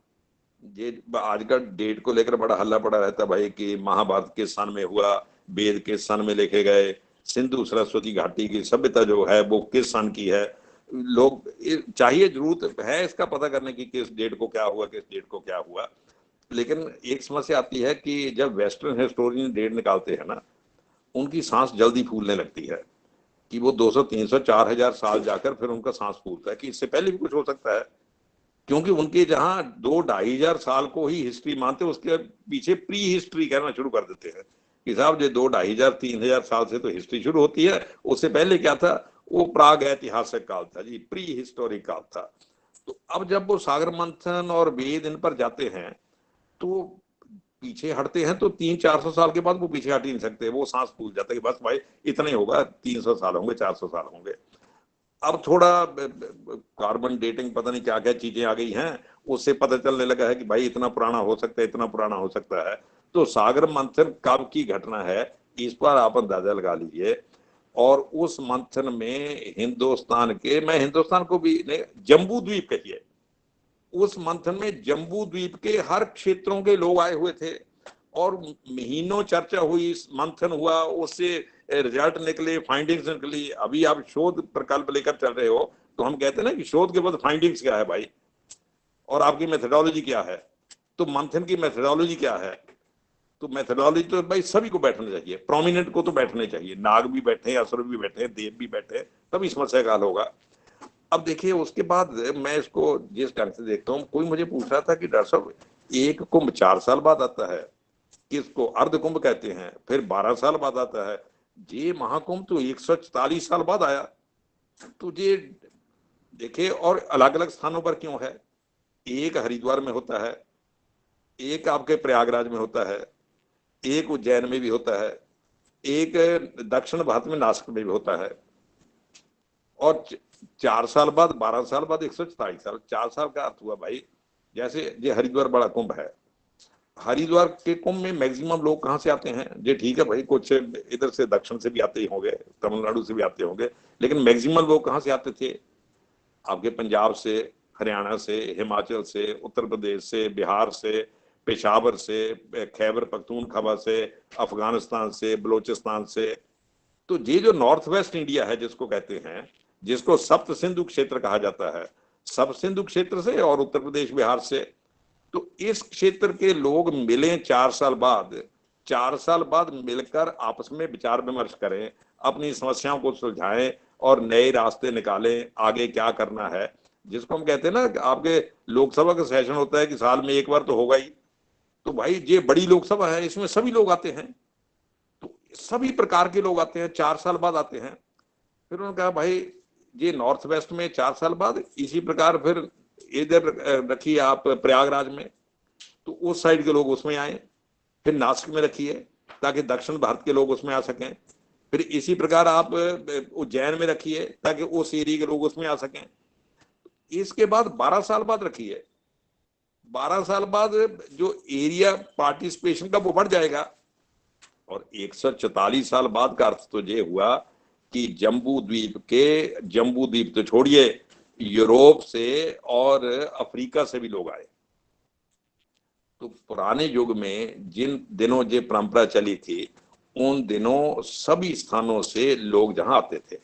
ये आज का डेट को लेकर बड़ा हल्ला पड़ा रहता है भाई कि महाभारत के सन में हुआ, वेद के सन में लिखे गए, सिंधु सरस्वती घाटी की सभ्यता जो है वो किस सन की है। लोग चाहिए, जरूरत है इसका पता करने की किस डेट को क्या हुआ, किस डेट को क्या हुआ। लेकिन एक समस्या आती है कि जब वेस्टर्न हिस्टोरियन डेट निकालते हैं ना, उनकी सांस जल्दी फूलने लगती है कि वो 200, 300, 4000 साल जाकर फिर उनका सांस फूलता है कि इससे पहले भी कुछ हो सकता है। क्योंकि उनके जहां 2-2500 साल को ही हिस्ट्री मानते, उसके पीछे प्री हिस्ट्री कहना शुरू कर देते हैं कि साहब ये 2-2500-3000 साल से तो हिस्ट्री शुरू होती है, उससे पहले क्या था? वो प्राग ऐतिहासिक काल था जी, प्री हिस्टोरिक काल था। तो अब जब वो सागर मंथन और वेद इन पर जाते हैं तो पीछे हटते हैं, तो 300-400 साल के बाद वो पीछे हट ही नहीं सकते, वो सांस फूल जाता है कि बस भाई इतना ही होगा, 300 साल होंगे, 400 साल होंगे। अब थोड़ा कार्बन डेटिंग, पता नहीं क्या क्या चीजें आ गई हैं, उससे पता चलने लगा है कि भाई इतना पुराना हो सकता है, इतना पुराना हो सकता है। तो सागर मंथन कब की घटना है इस पर आप अंदाजा लगा लीजिए। और उस मंथन में हिंदुस्तान के, मैं हिंदुस्तान को भी नहीं, जम्बू द्वीप कहिए, उस मंथन में जम्बू द्वीप के हर क्षेत्रों के लोग आए हुए थे और महीनों चर्चा हुई, मंथन हुआ, उससे रिजल्ट निकले, फाइंडिंग्स निकली। अभी आप शोध प्रकल्प लेकर चल रहे हो तो हम कहते हैं ना कि शोध के बाद फाइंडिंग्स क्या है भाई? और आपकी मेथडोलॉजी क्या है, तो मंथन की मेथडोलॉजी क्या है। तो मेथडोलॉजी तो भाई सभी को बैठना चाहिए, प्रोमिनेंट को तो बैठने चाहिए, नाग भी बैठे, असुर भी बैठे, देव भी बैठे, तभी समस्या का हल होगा। अब देखिए उसके बाद मैं इसको जिस ढंग से देखता हूँ, कोई मुझे पूछ रहा था कि डॉक्टर साहब एक कुंभ 4 साल बाद आता है, किसको अर्ध कुंभ कहते हैं, फिर 12 साल बाद आता है। ये महाकुंभ तो 144 साल बाद आया। तो ये देखिए, और अलग अलग स्थानों पर क्यों है, एक हरिद्वार में होता है, एक आपके प्रयागराज में होता है, एक उज्जैन में भी होता है, एक दक्षिण भारत में नासिक में भी होता है। और 4 साल बाद, 12 साल बाद 144 साल, 4 साल का अर्थ हुआ भाई, जैसे ये हरिद्वार बड़ा कुंभ है, हरिद्वार के कुंभ में मैक्सिमम लोग कहाँ से आते हैं, ये ठीक है भाई, कुछ इधर से दक्षिण से भी आते ही होंगे, तमिलनाडु से भी आते होंगे, लेकिन मैक्सिमम लोग कहाँ से आते थे, आपके पंजाब से, हरियाणा से, हिमाचल से, उत्तर प्रदेश से, बिहार से, पेशावर से, खैबर पख्तूनख्वा से, अफगानिस्तान से, बलोचिस्तान से। तो ये जो नॉर्थ वेस्ट इंडिया है जिसको कहते हैं, जिसको सप्त सिंधु क्षेत्र कहा जाता है, सब सिंधु क्षेत्र से और उत्तर प्रदेश बिहार से, तो इस क्षेत्र के लोग मिले 4 साल बाद, 4 साल बाद मिलकर आपस में विचार विमर्श करें, अपनी समस्याओं को सुलझाएं और नए रास्ते निकालें, आगे क्या करना है। जिसको हम कहते हैं ना, आपके लोकसभा का सेशन होता है कि साल में एक बार तो होगा ही, तो भाई ये बड़ी लोकसभा है, इसमें सभी लोग आते हैं, तो सभी प्रकार के लोग आते हैं, 4 साल बाद आते हैं। फिर उन्होंने कहा भाई ये नॉर्थ वेस्ट में 4 साल बाद, इसी प्रकार फिर इधर रखिए आप प्रयागराज में, तो उस साइड के लोग उसमें आए, फिर नासिक में रखिए ताकि दक्षिण भारत के लोग उसमें आ सकें, फिर इसी प्रकार आप उज्जैन में रखिए ताकि उस एरिया के लोग उसमें आ सकें। इसके बाद 12 साल बाद रखिए, 12 साल बाद जो एरिया पार्टिसिपेशन का वो बढ़ जाएगा। और 144 साल बाद का अर्थ तो ये हुआ कि जम्बू द्वीप तो छोड़िए, यूरोप से और अफ्रीका से भी लोग आए। तो पुराने युग में जिन दिनों ये परंपरा चली थी, उन दिनों सभी स्थानों से लोग जहां आते थे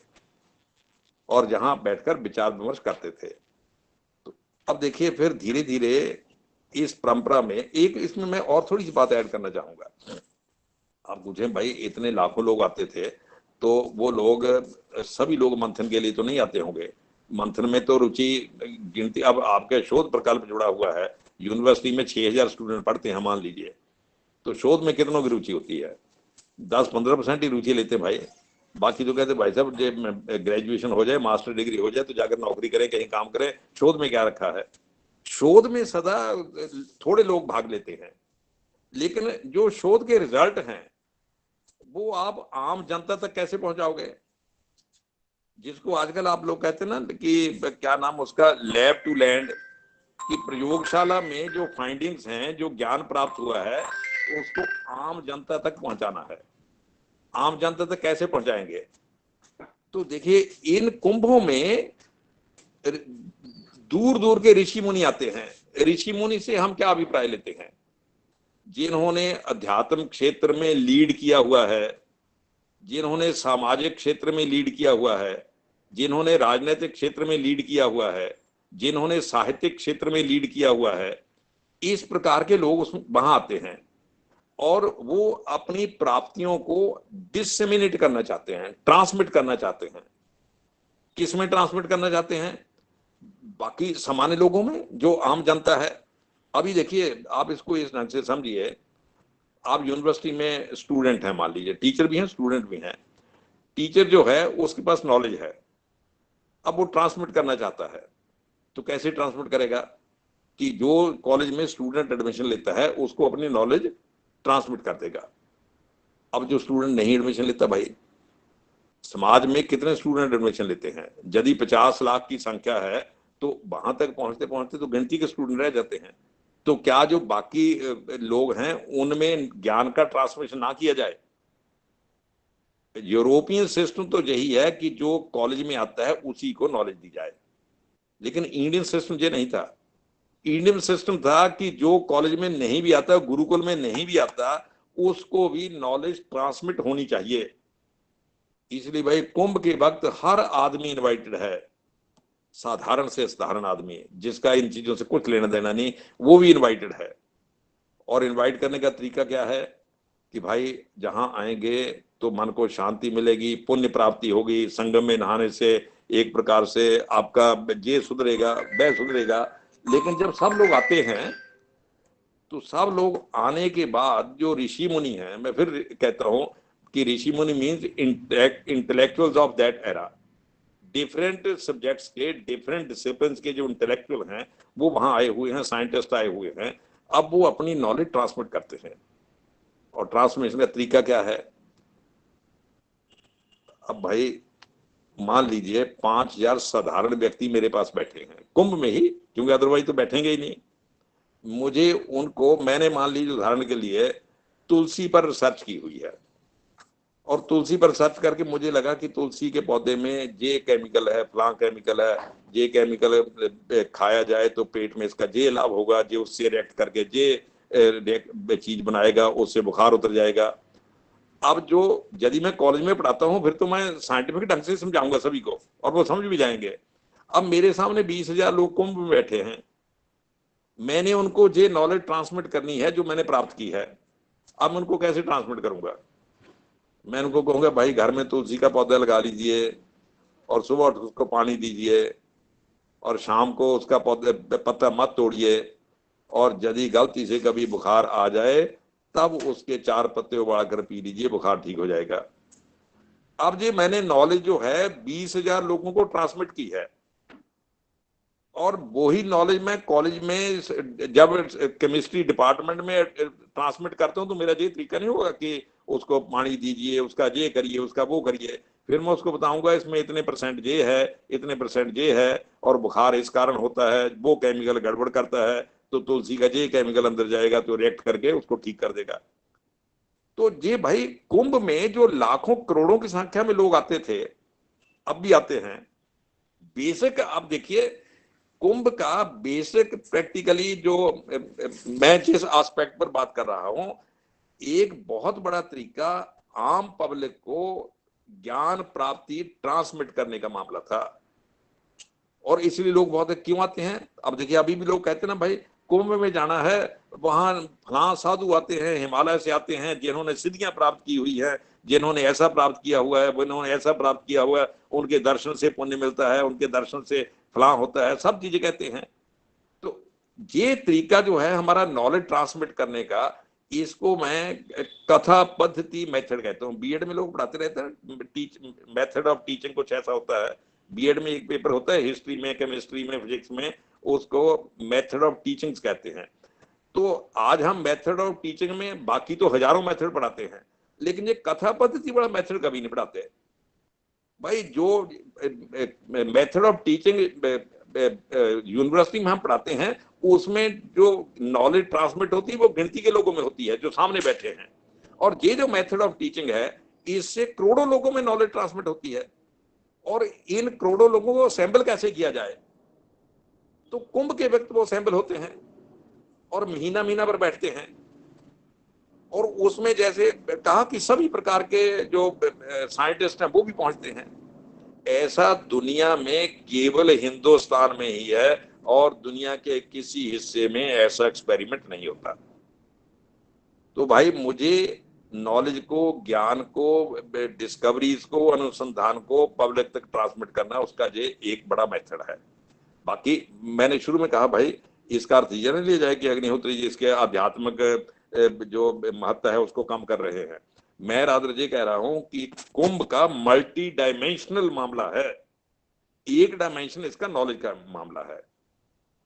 और जहां बैठकर विचार विमर्श करते थे। तो अब देखिए फिर धीरे धीरे इस परंपरा में एक, इसमें मैं और थोड़ी सी बात ऐड करना चाहूंगा। आप पूछें भाई इतने लाखों लोग आते थे, तो वो लोग सभी लोग मंथन के लिए तो नहीं आते होंगे, मंथन में तो रुचि गिनती, अब आपके शोध प्रकल्प जुड़ा हुआ है, यूनिवर्सिटी में 6000 स्टूडेंट पढ़ते हैं मान लीजिए, तो शोध में कितनों की रुचि होती है, 10-15% ही रुचि लेते भाई। बाकी तो कहते भाई साहब ग्रेजुएशन हो जाए, मास्टर डिग्री हो जाए तो जाकर नौकरी करें, कहीं काम करें, शोध में क्या रखा है। शोध में सदा थोड़े लोग भाग लेते हैं, लेकिन जो शोध के रिजल्ट हैं वो आप आम जनता तक कैसे पहुंचाओगे। जिसको आजकल आप लोग कहते हैं ना कि क्या नाम उसका, लैब टू लैंड, कि प्रयोगशाला में जो फाइंडिंग्स हैं, जो ज्ञान प्राप्त हुआ है, उसको आम जनता तक पहुंचाना है। आम जनता तक कैसे पहुंचाएंगे। तो देखिए इन कुंभों में दूर दूर के ऋषि मुनि आते हैं। ऋषि मुनि से हम क्या अभिप्राय लेते हैं, जिन्होंने अध्यात्म क्षेत्र में लीड किया हुआ है, जिन्होंने सामाजिक क्षेत्र में लीड किया हुआ है, जिन्होंने राजनीतिक क्षेत्र में लीड किया हुआ है, जिन्होंने साहित्यिक क्षेत्र में लीड किया हुआ है, इस प्रकार के लोग उसमें वहां आते हैं और वो अपनी प्राप्तियों को डिसमिनेट करना चाहते हैं, ट्रांसमिट करना चाहते हैं। किसमें ट्रांसमिट करना चाहते हैं, बाकी सामान्य लोगों में, जो आम जनता है। अभी देखिए आप इसको इस ढंग से समझिए, आप यूनिवर्सिटी में स्टूडेंट हैं मान लीजिए, टीचर भी हैं स्टूडेंट भी हैं। टीचर जो है उसके पास नॉलेज है, अब वो ट्रांसमिट करना चाहता है, तो कैसे ट्रांसमिट करेगा कि जो कॉलेज में स्टूडेंट एडमिशन लेता है उसको अपनी नॉलेज ट्रांसमिट कर देगा। अब जो स्टूडेंट नहीं एडमिशन लेता, भाई समाज में कितने स्टूडेंट एडमिशन लेते हैं, यदि 50 लाख की संख्या है तो वहां तक पहुंचते पहुंचते तो गिनती के स्टूडेंट रह जाते हैं। तो क्या जो बाकी लोग हैं उनमें ज्ञान का ट्रांसमिशन ना किया जाए। यूरोपियन सिस्टम तो यही है कि जो कॉलेज में आता है उसी को नॉलेज दी जाए, लेकिन इंडियन सिस्टम ये नहीं था। इंडियन सिस्टम था कि जो कॉलेज में नहीं भी आता, गुरुकुल में नहीं भी आता, उसको भी नॉलेज ट्रांसमिट होनी चाहिए। इसलिए भाई कुंभ के वक्त हर आदमी इनवाइटेड है, साधारण से साधारण आदमी जिसका इन चीजों से कुछ लेना देना नहीं, वो भी इनवाइटेड है। और इनवाइट करने का तरीका क्या है कि भाई जहां आएंगे तो मन को शांति मिलेगी, पुण्य प्राप्ति होगी, संगम में नहाने से एक प्रकार से आपका ये सुधरेगा, वह सुधरेगा। लेकिन जब सब लोग आते हैं तो सब लोग आने के बाद जो ऋषि मुनि हैं, मैं फिर कहता हूं कि ऋषि मुनि means intellectuals of that era, different subjects के, डिफरेंट डिसिप्लिन्स के जो इंटेलेक्चुअल हैं वो वहां आए हुए हैं, साइंटिस्ट आए हुए हैं। अब वो अपनी नॉलेज ट्रांसमिट करते हैं। और ट्रांसमिशन का तरीका क्या है? अब भाई मान लीजिए 5000 साधारण व्यक्ति मेरे पास बैठे हैं कुंभ में ही, क्योंकि अदरवाइज तो बैठेंगे ही नहीं। मुझे उनको, मैंने मान लीजिए उदाहरण के लिए तुलसी पर रिसर्च की हुई है, और तुलसी पर सर्च करके मुझे लगा कि तुलसी के पौधे में ये केमिकल है, फलां केमिकल है, ये केमिकल खाया जाए तो पेट में इसका ये लाभ होगा, ये उससे रिएक्ट करके ये चीज बनाएगा, उससे बुखार उतर जाएगा। अब जो यदि मैं कॉलेज में पढ़ाता हूँ फिर तो मैं साइंटिफिक ढंग से समझाऊंगा सभी को, और वो समझ भी जाएंगे। अब मेरे सामने 20,000 लोग कुंभ में बैठे हैं, मैंने उनको ये नॉलेज ट्रांसमिट करनी है जो मैंने प्राप्त की है। अब मैं उनको कैसे ट्रांसमिट करूंगा? मैं उनको कहूंगा भाई घर में तुलसी का पौधा लगा लीजिए और सुबह उठ उसको पानी दीजिए, और शाम को उसका पत्ता मत तोड़िए, और यदि गलती से कभी बुखार आ जाए तब उसके 4 पत्ते उबाल कर पी लीजिए, बुखार ठीक हो जाएगा। अब ये मैंने नॉलेज जो है 20,000 लोगों को ट्रांसमिट की है, और वही नॉलेज मैं कॉलेज में जब केमिस्ट्री डिपार्टमेंट में ट्रांसमिट करता हूँ तो मेरा ये तरीका नहीं होगा कि उसको पानी दीजिए, उसका ये करिए, उसका वो करिए। फिर मैं उसको बताऊंगा इसमें इतने % ये है, इतने % ये है, और बुखार इस कारण होता है, वो केमिकल गड़बड़ करता है, तो तुलसी का ये केमिकल अंदर जाएगा तो रिएक्ट करके उसको ठीक कर देगा। तो ये भाई कुंभ में जो लाखों करोड़ों की संख्या में लोग आते थे, अब भी आते हैं। बेसिक आप देखिए कुंभ का बेसिक प्रैक्टिकली जो मैं जिस एस्पेक्ट पर बात कर रहा हूं, एक बहुत बड़ा तरीका आम पब्लिक को ज्ञान प्राप्ति ट्रांसमिट करने का मामला था। और इसलिए लोग बहुत क्यों आते हैं? अब देखिए अभी भी लोग कहते हैं ना भाई कुंभ में जाना है, वहां फलां साधु आते हैं, हिमालय से आते हैं, जिन्होंने सिद्धियां प्राप्त की हुई है, जिन्होंने ऐसा प्राप्त किया हुआ है, जिन्होंने ऐसा प्राप्त किया हुआ है, उनके दर्शन से पुण्य मिलता है, उनके दर्शन से फलां होता है, सब चीजें कहते हैं। तो ये तरीका जो है हमारा नॉलेज ट्रांसमिट करने का, इसको मैं कथा पद्धति मेथड कहता हूँ। बीएड में लोग पढ़ाते रहते हैं मेथड ऑफ टीचिंग, कुछ ऐसा होता है। बीएड में एक पेपर होता है हिस्ट्री में, केमिस्ट्री में, फिजिक्स में, उसको मेथड ऑफ टीचिंग कहते हैं। तो आज हम मेथड ऑफ टीचिंग में बाकी तो हजारों मेथड पढ़ाते हैं, लेकिन ये कथा पद्धति वाला मेथड कभी नहीं पढ़ाते भाई। जो मेथड ऑफ टीचिंग यूनिवर्सिटी में हम पढ़ाते हैं उसमें जो नॉलेज ट्रांसमिट होती है वो गिनती के लोगों में होती है जो सामने बैठे हैं, और ये जो मेथड ऑफ टीचिंग है इससे करोड़ों लोगों में नॉलेज ट्रांसमिट होती है। और इन करोड़ों लोगों को असेंबल कैसे किया जाए? तो कुंभ के वक्त वो असेंबल होते हैं और महीना महीना पर बैठते हैं, और उसमें जैसे कहा कि सभी प्रकार के जो साइंटिस्ट हैं वो भी पहुंचते हैं। ऐसा दुनिया में केवल हिंदुस्तान में ही है, और दुनिया के किसी हिस्से में ऐसा एक्सपेरिमेंट नहीं होता। तो भाई मुझे नॉलेज को, ज्ञान को, डिस्कवरीज को, अनुसंधान को पब्लिक तक ट्रांसमिट करना, उसका ये एक बड़ा मेथड है। बाकी मैंने शुरू में कहा भाई इसका अर्थ ये नहीं लिया जाए कि अग्निहोत्री जी इसके आध्यात्मिक जो महत्व है उसको कम कर रहे हैं। मैं रादर ये कह रहा हूं कि कुंभ का मल्टी डायमेंशनल मामला है, एक डायमेंशन इसका नॉलेज का मामला है।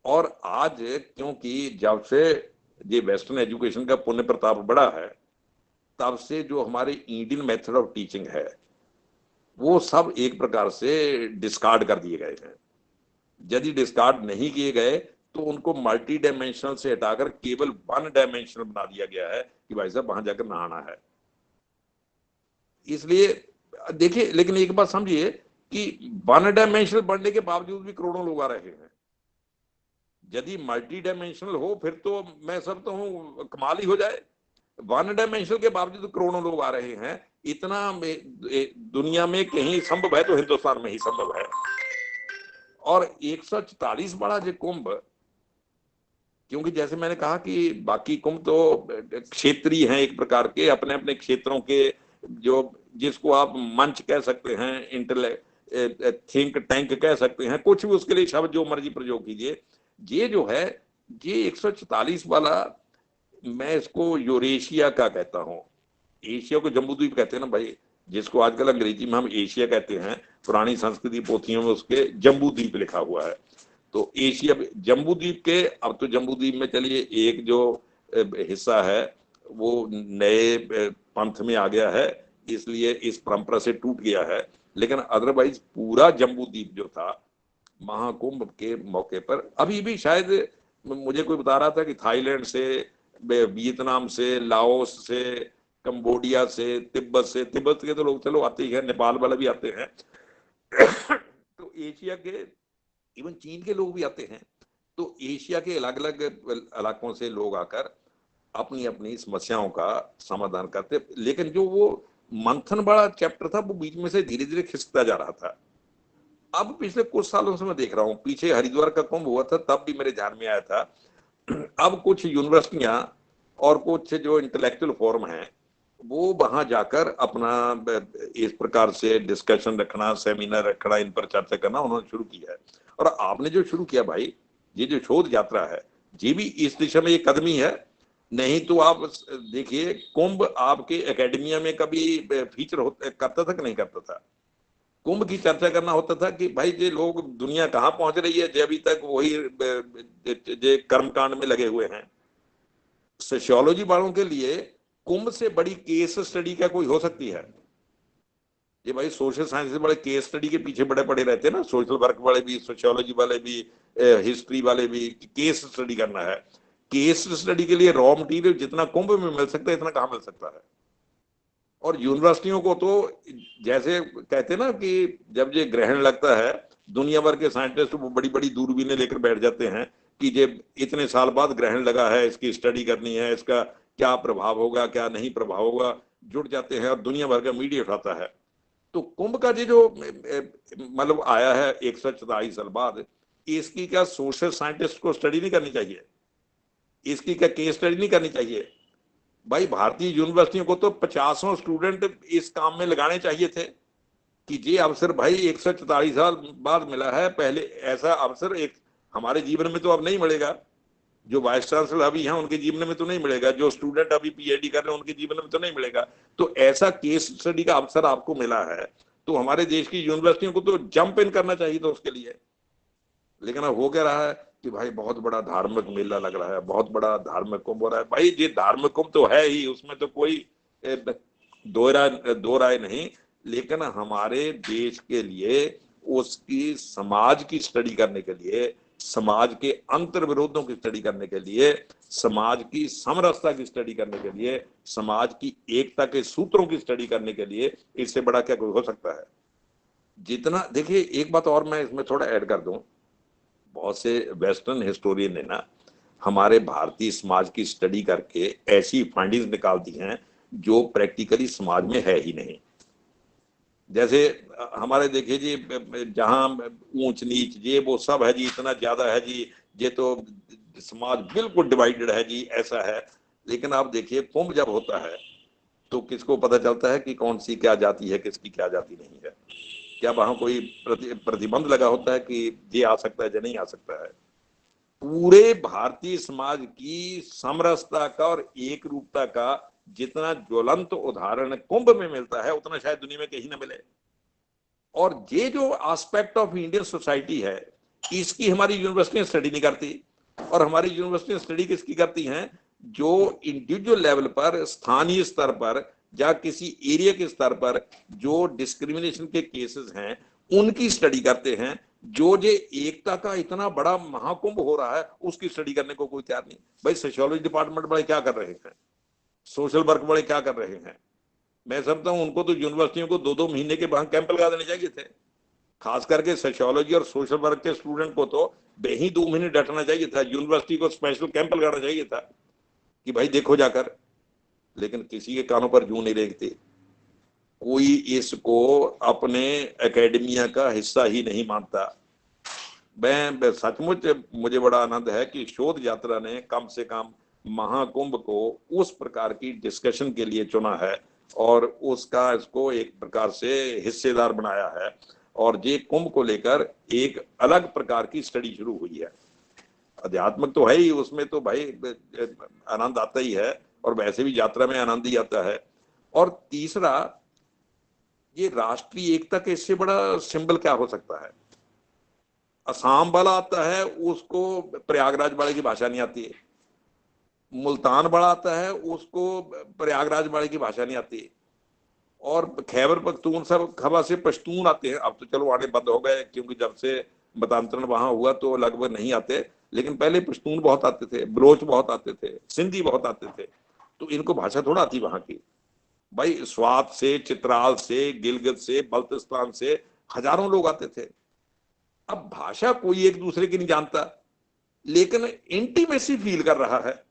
और आज क्योंकि जब से ये वेस्टर्न एजुकेशन का पुण्य प्रताप बढ़ा है, तब से जो हमारे इंडियन मेथड ऑफ टीचिंग है वो सब एक प्रकार से डिस्कार्ड कर दिए गए हैं। यदि डिस्कार्ड नहीं किए गए तो उनको मल्टी डायमेंशनल से हटाकर केवल 1 डायमेंशनल बना दिया गया है कि भाई साहब वहां जाकर नहाना है। इसलिए देखिए, लेकिन एक बात समझिए कि 1 डायमेंशनल बनने के बावजूद भी करोड़ों लोग आ रहे हैं। यदि मल्टी डायमेंशनल हो फिर तो मैं समझता हूं कमाल ही हो जाए। 1 डायमेंशनल के बावजूद करोड़ों लोग आ रहे हैं, इतना दुनिया में कहीं संभव है तो हिंदुस्तान में ही संभव है। और 144 बड़ा जो कुंभ, क्योंकि जैसे मैंने कहा कि बाकी कुंभ तो क्षेत्रीय हैं, एक प्रकार के अपने अपने क्षेत्रों के, जो जिसको आप मंच कह सकते हैं, थिंक टैंक कह सकते हैं, कुछ भी उसके लिए शब्द जो मर्जी प्रयोग कीजिए। ये जो है ये 144 वाला, मैं इसको यूरेशिया का कहता हूँ। एशिया को जम्बूद्वीप कहते हैं ना भाई, जिसको आजकल अंग्रेजी में हम एशिया कहते हैं, पुरानी संस्कृति पोथियों में उसके जम्बूद्वीप लिखा हुआ है। तो एशिया जम्बूद्वीप के, अब तो जम्बूद्वीप में चलिए एक जो हिस्सा है वो नए पंथ में आ गया है, इसलिए इस परंपरा से टूट गया है, लेकिन अदरवाइज पूरा जम्बूद्वीप जो था महाकुंभ के मौके पर, अभी भी शायद मुझे कोई बता रहा था कि थाईलैंड से, वियतनाम से, लाओस से, कंबोडिया से, तिब्बत के तो लोग चलो आते ही हैं, नेपाल वाले भी आते हैं तो एशिया के, इवन चीन के लोग भी आते हैं। तो एशिया के अलग अलग इलाकों से लोग आकर अपनी अपनी समस्याओं का समाधान करते, लेकिन जो वो मंथन वाला चैप्टर था वो बीच में से धीरे धीरे खिसकता जा रहा था। अब पिछले कुछ सालों से मैं देख रहा हूँ, पीछे हरिद्वार का कुंभ हुआ था तब भी मेरे ध्यान में आया था, अब कुछ यूनिवर्सिटियां और कुछ जो इंटेलेक्चुअल फोरम हैं वो वहां जाकर अपना इस प्रकार से डिस्कशन रखना, सेमिनार रखना, इन पर चर्चा करना उन्होंने शुरू किया है। और आपने जो शुरू किया भाई, ये जो शोध यात्रा है, ये भी इस दिशा में एक कदम ही है। नहीं तो आप देखिए, कुंभ आपके एकेडमिया में कभी फीचर करता था कि नहीं करता था? कुंभ की चर्चा करना होता था कि भाई ये लोग, दुनिया कहाँ पहुंच रही है, जो अभी तक वही जो कर्मकांड में लगे हुए हैं। सोशियोलॉजी वालों के लिए कुंभ से बड़ी केस स्टडी क्या कोई हो सकती है? ये भाई सोशल साइंस से बड़े केस स्टडी के पीछे बड़े पड़े रहते हैं ना, सोशल वर्क वाले भी, सोशियोलॉजी वाले भी, हिस्ट्री वाले भी, केस स्टडी करना है। केस स्टडी के लिए रॉ मटेरियल जितना कुंभ में मिल सकता है इतना कहाँ मिल सकता है? और यूनिवर्सिटियों को तो जैसे कहते हैं ना कि जब ये ग्रहण लगता है, दुनिया भर के साइंटिस्ट वो बड़ी बड़ी दूरबीनें लेकर बैठ जाते हैं कि ये इतने साल बाद ग्रहण लगा है, इसकी स्टडी करनी है, इसका क्या प्रभाव होगा, क्या नहीं प्रभाव होगा, जुट जाते हैं और दुनिया भर का मीडिया उठाता है। तो कुंभ का जो मतलब आया है 144 साल बाद, इसकी क्या सोशल साइंटिस्ट को स्टडी नहीं करनी चाहिए? इसकी क्या केस स्टडी नहीं करनी चाहिए? भाई भारतीय यूनिवर्सिटियों को तो 50 स्टूडेंट इस काम में लगाने चाहिए थे कि ये अवसर भाई 144 साल बाद मिला है। पहले ऐसा अवसर एक हमारे जीवन में तो अब नहीं मिलेगा, जो वाइस चांसलर अभी हैं उनके जीवन में तो नहीं मिलेगा, जो स्टूडेंट अभी पीएचडी कर रहे हैं उनके जीवन में तो नहीं मिलेगा। तो ऐसा केस स्टडी का अवसर आपको मिला है, तो हमारे देश की यूनिवर्सिटियों को तो जंप इन करना चाहिए था उसके लिए। लेकिन अब हो क्या रहा है कि भाई बहुत बड़ा धार्मिक मेला लग रहा है, बहुत बड़ा धार्मिक कुंभ हो रहा है। भाई ये धार्मिक कुंभ तो है ही, उसमें तो कोई दो राय नहीं, लेकिन हमारे देश के लिए, उसकी समाज की स्टडी करने के लिए, समाज के अंतर विरोधों की स्टडी करने के लिए, समाज की समरसता की स्टडी करने के लिए, समाज की एकता के सूत्रों की स्टडी करने के लिए इससे बड़ा क्या कोई हो सकता है? जितना देखिए, एक बात और मैं इसमें थोड़ा ऐड कर दूं, बहुत से वेस्टर्न हिस्टोरियन ने ना हमारे भारतीय समाज की स्टडी करके ऐसी फाइंडिंग्स निकाल दी हैं जो प्रैक्टिकली समाज में है ही नहीं। जैसे हमारे देखिए जी, जहां ऊंच नीच ये वो सब है जी, इतना ज्यादा है जी, ये तो समाज बिल्कुल डिवाइडेड है जी, ऐसा है। लेकिन आप देखिए, कुंभ जब होता है तो किसको पता चलता है कि कौन सी क्या जाति है, किसकी क्या जाति नहीं है? क्या वहां कोई प्रतिबंध लगा होता है कि ये आ सकता है, ये नहीं आ सकता है? पूरे भारतीय समाज की समरसता का और एक रूपता का जितना ज्वलंत उदाहरण कुंभ में मिलता है, उतना शायद दुनिया में कहीं ना मिले। और ये जो एस्पेक्ट ऑफ इंडियन सोसाइटी है, इसकी हमारी यूनिवर्सिटियां स्टडी नहीं करती। और हमारी यूनिवर्सिटियां स्टडी किसकी करती हैं? जो इंडिविजुअल लेवल पर, स्थानीय स्तर पर या किसी एरिया के स्तर पर जो डिस्क्रिमिनेशन के केसेस हैं उनकी स्टडी करते हैं। जो एकता का इतना बड़ा महाकुंभ हो रहा है उसकी स्टडी करने को कोई तैयार नहीं। भाई सोशियोलॉजी डिपार्टमेंट वाले क्या कर रहे हैं, सोशल वर्क वाले क्या कर रहे हैं? मैं समझता हूं उनको तो यूनिवर्सिटियों को 2-2 महीने के वहां कैंप लगा देने चाहिए थे। खास करके सोशियोलॉजी और सोशल वर्क के स्टूडेंट को तो वही 2 महीने डटना चाहिए था, यूनिवर्सिटी को स्पेशल कैंप लगाना चाहिए था कि भाई देखो जाकर। लेकिन किसी के कानों पर जूं नहीं रेंगती, कोई इसको अपने एकेडमिया का हिस्सा ही नहीं मानता। मैं सचमुच मुझे बड़ा आनंद है कि शोध यात्रा ने कम से कम महाकुंभ को उस प्रकार की डिस्कशन के लिए चुना है और उसका इसको एक प्रकार से हिस्सेदार बनाया है, और ये कुंभ को लेकर एक अलग प्रकार की स्टडी शुरू हुई है। अध्यात्मक तो है ही, उसमें तो भाई आनंद आता ही है, और वैसे भी यात्रा में आनंद ही आता है। और तीसरा, ये राष्ट्रीय एकता के इससे बड़ा सिंबल क्या हो सकता है? असम वाला आता है, उसको प्रयागराज वाले की भाषा नहीं आती है। मुल्तान वाला आता है, उसको प्रयागराज वाले की भाषा नहीं आती। और खैबर पख्तूनख्वा से पश्तून आते हैं, अब तो चलो आने बंद हो गए क्योंकि जब से मतांतरण वहां हुआ तो लगभग नहीं आते, लेकिन पहले पश्तून बहुत आते थे, बलोच बहुत आते थे, सिंधी बहुत आते थे। तो इनको भाषा थोड़ा आती वहां की। भाई स्वात से, चित्राल से, गिलगित से, बल्तिस्तान से हजारों लोग आते थे। अब भाषा कोई एक दूसरे की नहीं जानता, लेकिन इंटीमेसी फील कर रहा है।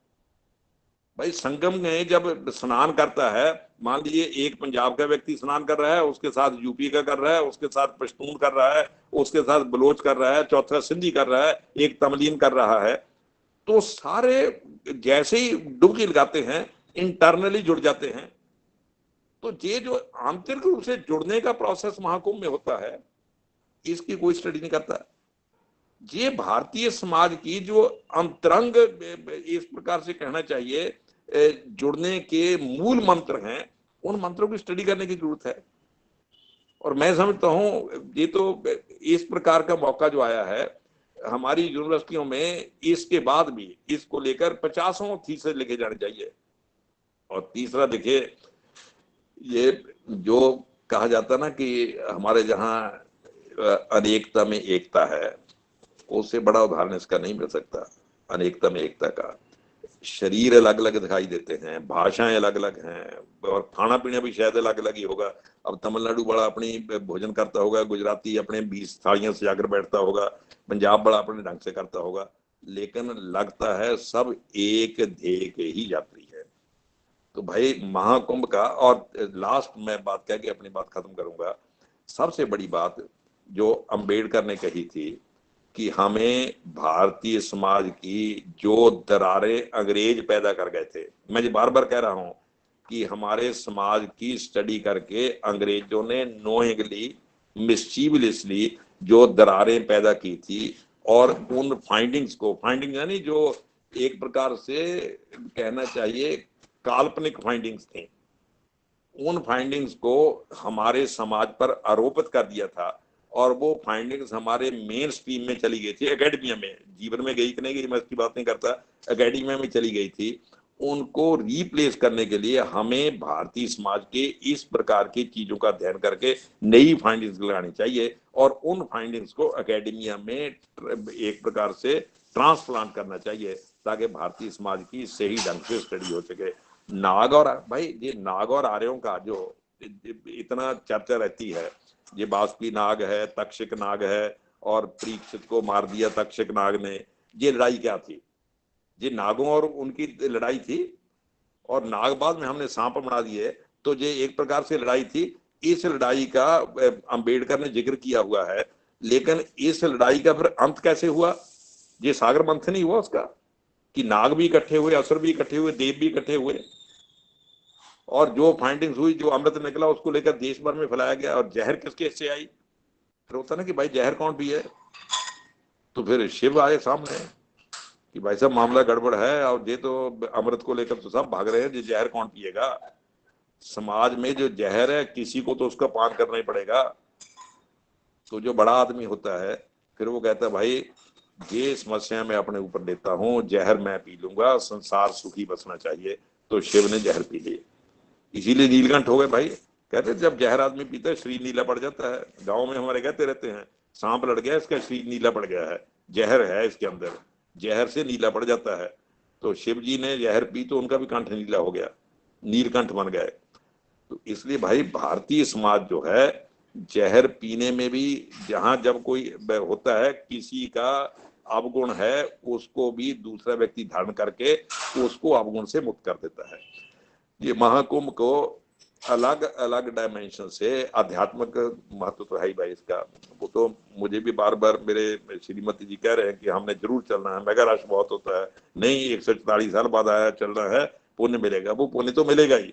भाई संगम में जब स्नान करता है, मान लीजिए एक पंजाब का व्यक्ति स्नान कर रहा है, उसके साथ यूपी का कर रहा है, उसके साथ पश्तून कर रहा है, उसके साथ बलोच कर रहा है, चौथा सिंधी कर रहा है, एक तमलीन कर रहा है, तो सारे जैसे ही डुबकी लगाते हैं इंटरनली जुड़ जाते हैं। तो ये जो आंतरिक रूप से जुड़ने का प्रोसेस महाकुंभ में होता है, इसकी कोई स्टडी नहीं करता। ये भारतीय समाज की जो अंतरंग, इस प्रकार से कहना चाहिए, जुड़ने के मूल मंत्र हैं, उन मंत्रों की स्टडी करने की जरूरत है। और मैं समझता हूं ये तो इस प्रकार का मौका जो आया है हमारी यूनिवर्सिटियों में, इसके बाद भी इसको लेकर 50 थीसिस लिखे जाने चाहिए। और तीसरा देखिए, ये जो कहा जाता ना कि हमारे जहां अनेकता में एकता है, उससे बड़ा उदाहरण इसका नहीं मिल सकता। अनेकता में एकता का शरीर अलग अलग दिखाई देते हैं, भाषाएं अलग अलग हैं, और खाना पीना भी शायद अलग अलग ही होगा। अब तमिलनाडु बड़ा अपनी भोजन करता होगा, गुजराती अपने 20 थालियां सजाकर बैठता होगा, पंजाब बड़ा अपने ढंग से करता होगा, लेकिन लगता है सब एक ध्येय के ही यात्री है। तो भाई महाकुंभ का, और लास्ट मैं बात कह के अपनी बात खत्म करूंगा, सबसे बड़ी बात जो अंबेडकर ने कही थी कि हमें भारतीय समाज की जो दरारें अंग्रेज पैदा कर गए थे, मैं ये बार बार कह रहा हूं कि हमारे समाज की स्टडी करके अंग्रेजों ने नोइंगली, मिस्चीवलियसली जो दरारें पैदा की थी, और उन फाइंडिंग्स को, फाइंडिंग यानी जो एक प्रकार से कहना चाहिए काल्पनिक फाइंडिंग्स थी, उन फाइंडिंग्स को हमारे समाज पर आरोपित कर दिया था। और वो फाइंडिंग्स हमारे मेन स्ट्रीम में चली गई थी, एकेडमिया में, जीवन में गई कि नहीं गई मैं इसकी बात नहीं करता, एकेडमिया में चली गई थी। उनको रिप्लेस करने के लिए हमें भारतीय समाज के इस प्रकार की चीजों का अध्ययन करके नई फाइंडिंग्स लगानी चाहिए, और उन फाइंडिंग्स को एकेडमिया में एक प्रकार से ट्रांसप्लांट करना चाहिए, ताकि भारतीय समाज की सही ढंग से स्टडी हो सके। नाग और भाई, ये नाग और आर्यों का जो इतना चर्चा रहती है, ये बासुकी नाग है, तक्षक नाग है, और परीक्षित को मार दिया तक्षक नाग ने, ये लड़ाई क्या थी? ये नागों और उनकी लड़ाई थी, और नाग बाद में हमने सांप बना दिए, तो ये एक प्रकार से लड़ाई थी। इस लड़ाई का अंबेडकर ने जिक्र किया हुआ है, लेकिन इस लड़ाई का फिर अंत कैसे हुआ? ये सागर मंथन ही हुआ उसका, कि नाग भी इकट्ठे हुए, असुर भी इकट्ठे हुए, देव भी इकट्ठे हुए, और जो फाइंडिंग्स हुई, जो अमृत निकला, उसको लेकर देश भर में फैलाया गया। और जहर किसके से आई? फिर होता ना कि भाई जहर कौन पिए, तो फिर शिव आए सामने कि भाई साहब मामला गड़बड़ है, और ये तो अमृत को लेकर तो सब भाग रहे हैं, ये जहर कौन पिएगा? समाज में जो जहर है, किसी को तो उसका पान करना ही पड़ेगा। तो जो बड़ा आदमी होता है, फिर वो कहता है भाई ये समस्या मैं अपने ऊपर लेता हूँ, जहर मैं पी लूंगा, संसार सुखी बसना चाहिए। तो शिव ने जहर पी ली, इसीलिए नीलकंठ हो गए। भाई कहते जब जहर आदमी पीता है शरीर नीला पड़ जाता है। गांव में हमारे कहते रहते हैं, सांप लड़ गया इसका शरीर नीला पड़ गया है, जहर है इसके अंदर, जहर से नीला पड़ जाता है। तो शिव जी ने जहर पी तो उनका भी कंठ नीला हो गया, नीलकंठ बन गए। तो इसलिए भाई भारतीय समाज जो है, जहर पीने में भी, जहां जब कोई होता है किसी का अवगुण है, उसको भी दूसरा व्यक्ति धारण करके उसको अवगुण से मुक्त कर देता है। ये महाकुंभ को अलग अलग डायमेंशन से आध्यात्मिक महत्व तो है ही भाई इसका। वो तो मुझे भी बार बार मेरे श्रीमती जी कह रहे हैं कि हमने जरूर चलना है, मेगा रश बहुत होता है, नहीं 144 साल बाद आया चलना है, पुण्य मिलेगा। वो पुण्य तो मिलेगा ही,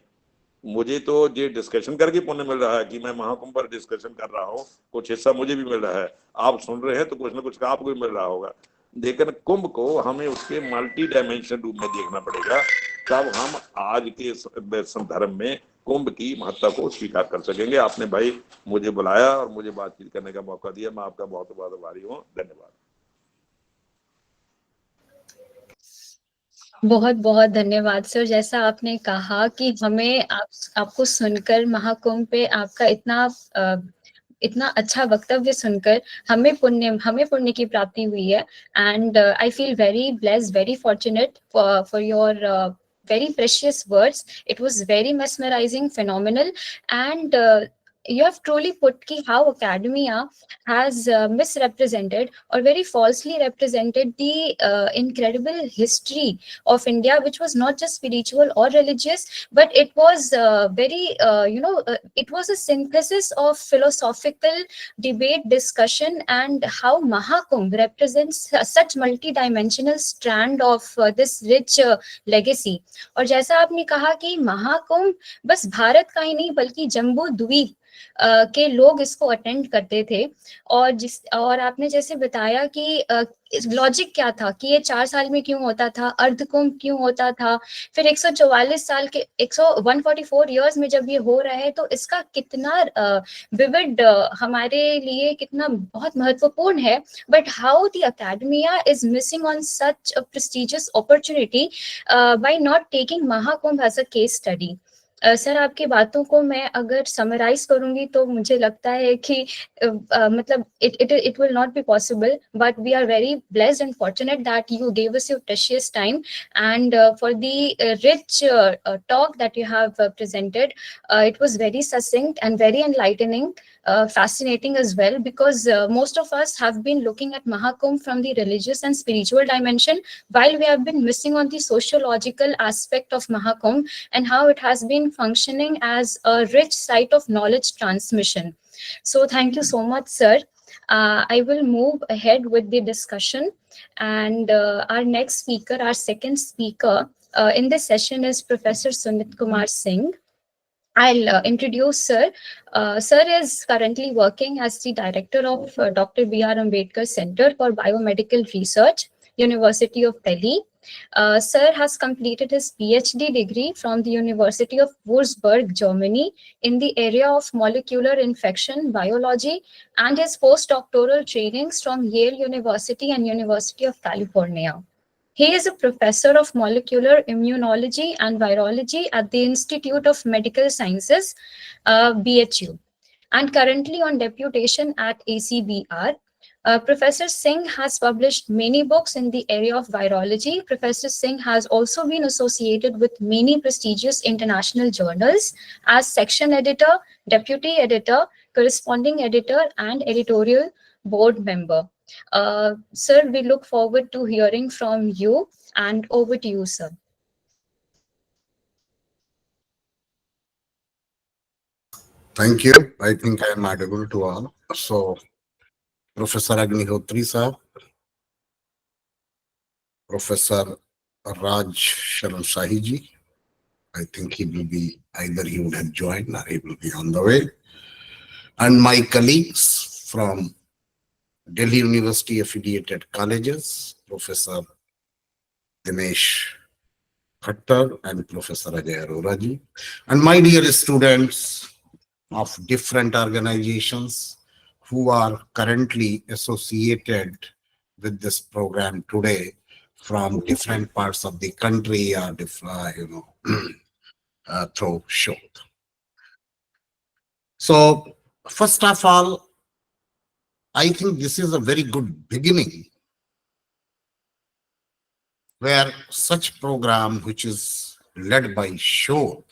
मुझे तो ये डिस्कशन करके पुण्य मिल रहा है कि मैं महाकुंभ पर डिस्कशन कर रहा हूँ, कुछ हिस्सा मुझे भी मिल रहा है, आप सुन रहे हैं तो कुछ ना कुछ का आपको भी मिल रहा होगा। लेकिन कुंभ को हमें उसके मल्टी डायमेंशन रूप में देखना पड़ेगा, तब हम आज के संदर्भ में कुंभ की महत्ता को स्वीकार कर सकेंगे। आपने भाई मुझे बुलाया और मुझे बातचीत करने का मौका दिया, मैं आपका बहुत बहुत आभारी हूँ। धन्यवाद। बहुत बहुत धन्यवाद सर। जैसा आपने कहा कि हमें आपको सुनकर महाकुंभ पे आपका इतना अच्छा वक्तव्य सुनकर हमें पुण्य की प्राप्ति हुई है। And I feel very blessed, very fortunate for your very precious words. It was very mesmerizing, phenomenal, and you have truly put how academia has misrepresented or very falsely represented the incredible history of India, which was not just spiritual or religious, but it was it was a synthesis of philosophical debate, discussion, and how Mahakumbh represents such multi-dimensional strand of this rich legacy. और जैसा आपने कहा कि महाकुंभ बस भारत का ही नहीं बल्कि जम्बू द्वीप के लोग इसको अटेंड करते थे। और आपने जैसे बताया कि लॉजिक क्या था कि ये 4 साल में क्यों होता था, अर्धकुंभ क्यों होता था, फिर 144 साल के 144 इयर्स में जब ये हो रहा है तो इसका कितना विविड हमारे लिए कितना बहुत महत्वपूर्ण है। But how the academia is missing on such a prestigious opportunity by not taking Mahakumbh as a case study. Sir आपकी बातों को मैं अगर समराइज करूंगी तो मुझे लगता है कि मतलब it will not be possible, but we are very blessed and fortunate that you gave us your precious time and for the rich talk that you have presented. It was very succinct and very enlightening, fascinating as well, because most of us have been looking at Mahakumbh from the religious and spiritual dimension, while we have been missing on the sociological aspect of Mahakumbh and how it has been functioning as a rich site of knowledge transmission. So thank you so much, sir. I will move ahead with the discussion, and our next speaker, our second speaker in this session is Professor Sunit Kumar Singh. I'll introduce sir. Sir is currently working as the director of Dr. B.R. Ambedkar Center for Biomedical Research, University of Delhi. Sir has completed his PhD degree from the University of Würzburg, Germany, in the area of molecular infection biology, and his postdoctoral trainings from Yale University and University of California. He is a professor of molecular immunology and virology at the Institute of Medical Sciences, BHU, and currently on deputation at ACBR. Professor Singh has published many books in the area of virology. Professor Singh has also been associated with many prestigious international journals as section editor, deputy editor, corresponding editor, and editorial board member. Sir, we look forward to hearing from you, and over to you, sir. Thank you. I think I am audible to all. So, Professor Agnihotri sir, Professor Raj Sharan Shahi ji, I think he will be, either he would have joined or he will be on the way. And my colleagues from Delhi University affiliated colleges, Professor Dinesh Khattar and Professor Ajay Arora ji, and my dear students of different organizations who are currently associated with this program today from different parts of the country or through show. So first of all, I think this is a very good beginning where such program which is led by Shodh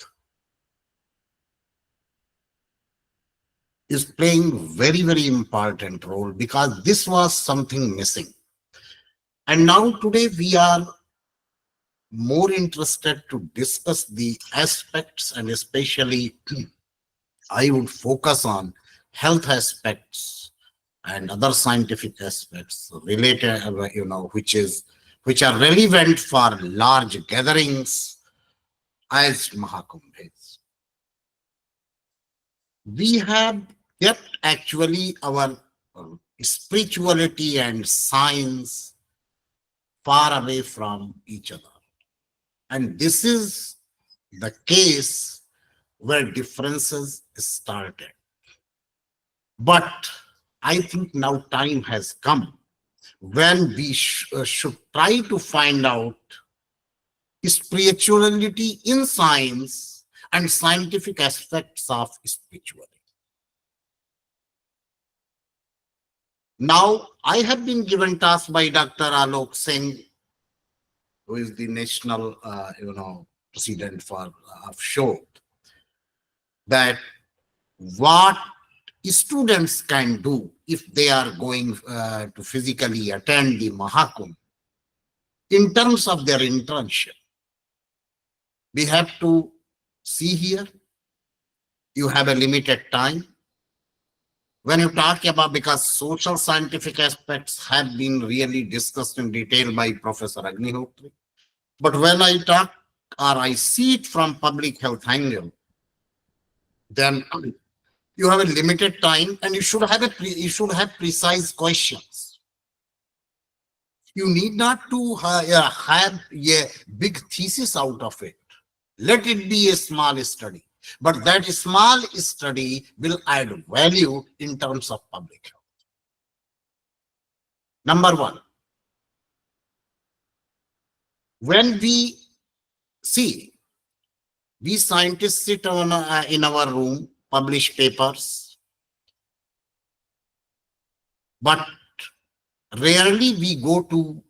is playing very, very important role, because this was something missing. And now today we are more interested to discuss the aspects, and especially I would focus on health aspects and other scientific aspects related, which are relevant for large gatherings as Mahakumbh is. We have kept actually our spirituality and science far away from each other. And this is the case where differences started. But I think now time has come when we should try to find out spirituality in science and scientific aspects of spirituality. Now, I have been given task by Dr. Alok Singh, who is the national, president for Shodh, that what students can do if they are going to physically attend the Mahakumbh in terms of their internship. We have to see here, you have a limited time. When you talk about, because social scientific aspects have been really discussed in detail by Professor Agnihotri, but when I talk or I see it from public health angle, then you have a limited time and you should have precise questions. You need not to have a big thesis out of it. Let it be a small study, but that small study will add value in terms of public health. Number one, when we see, we scientists sit in our room, publish papers, but rarely we go to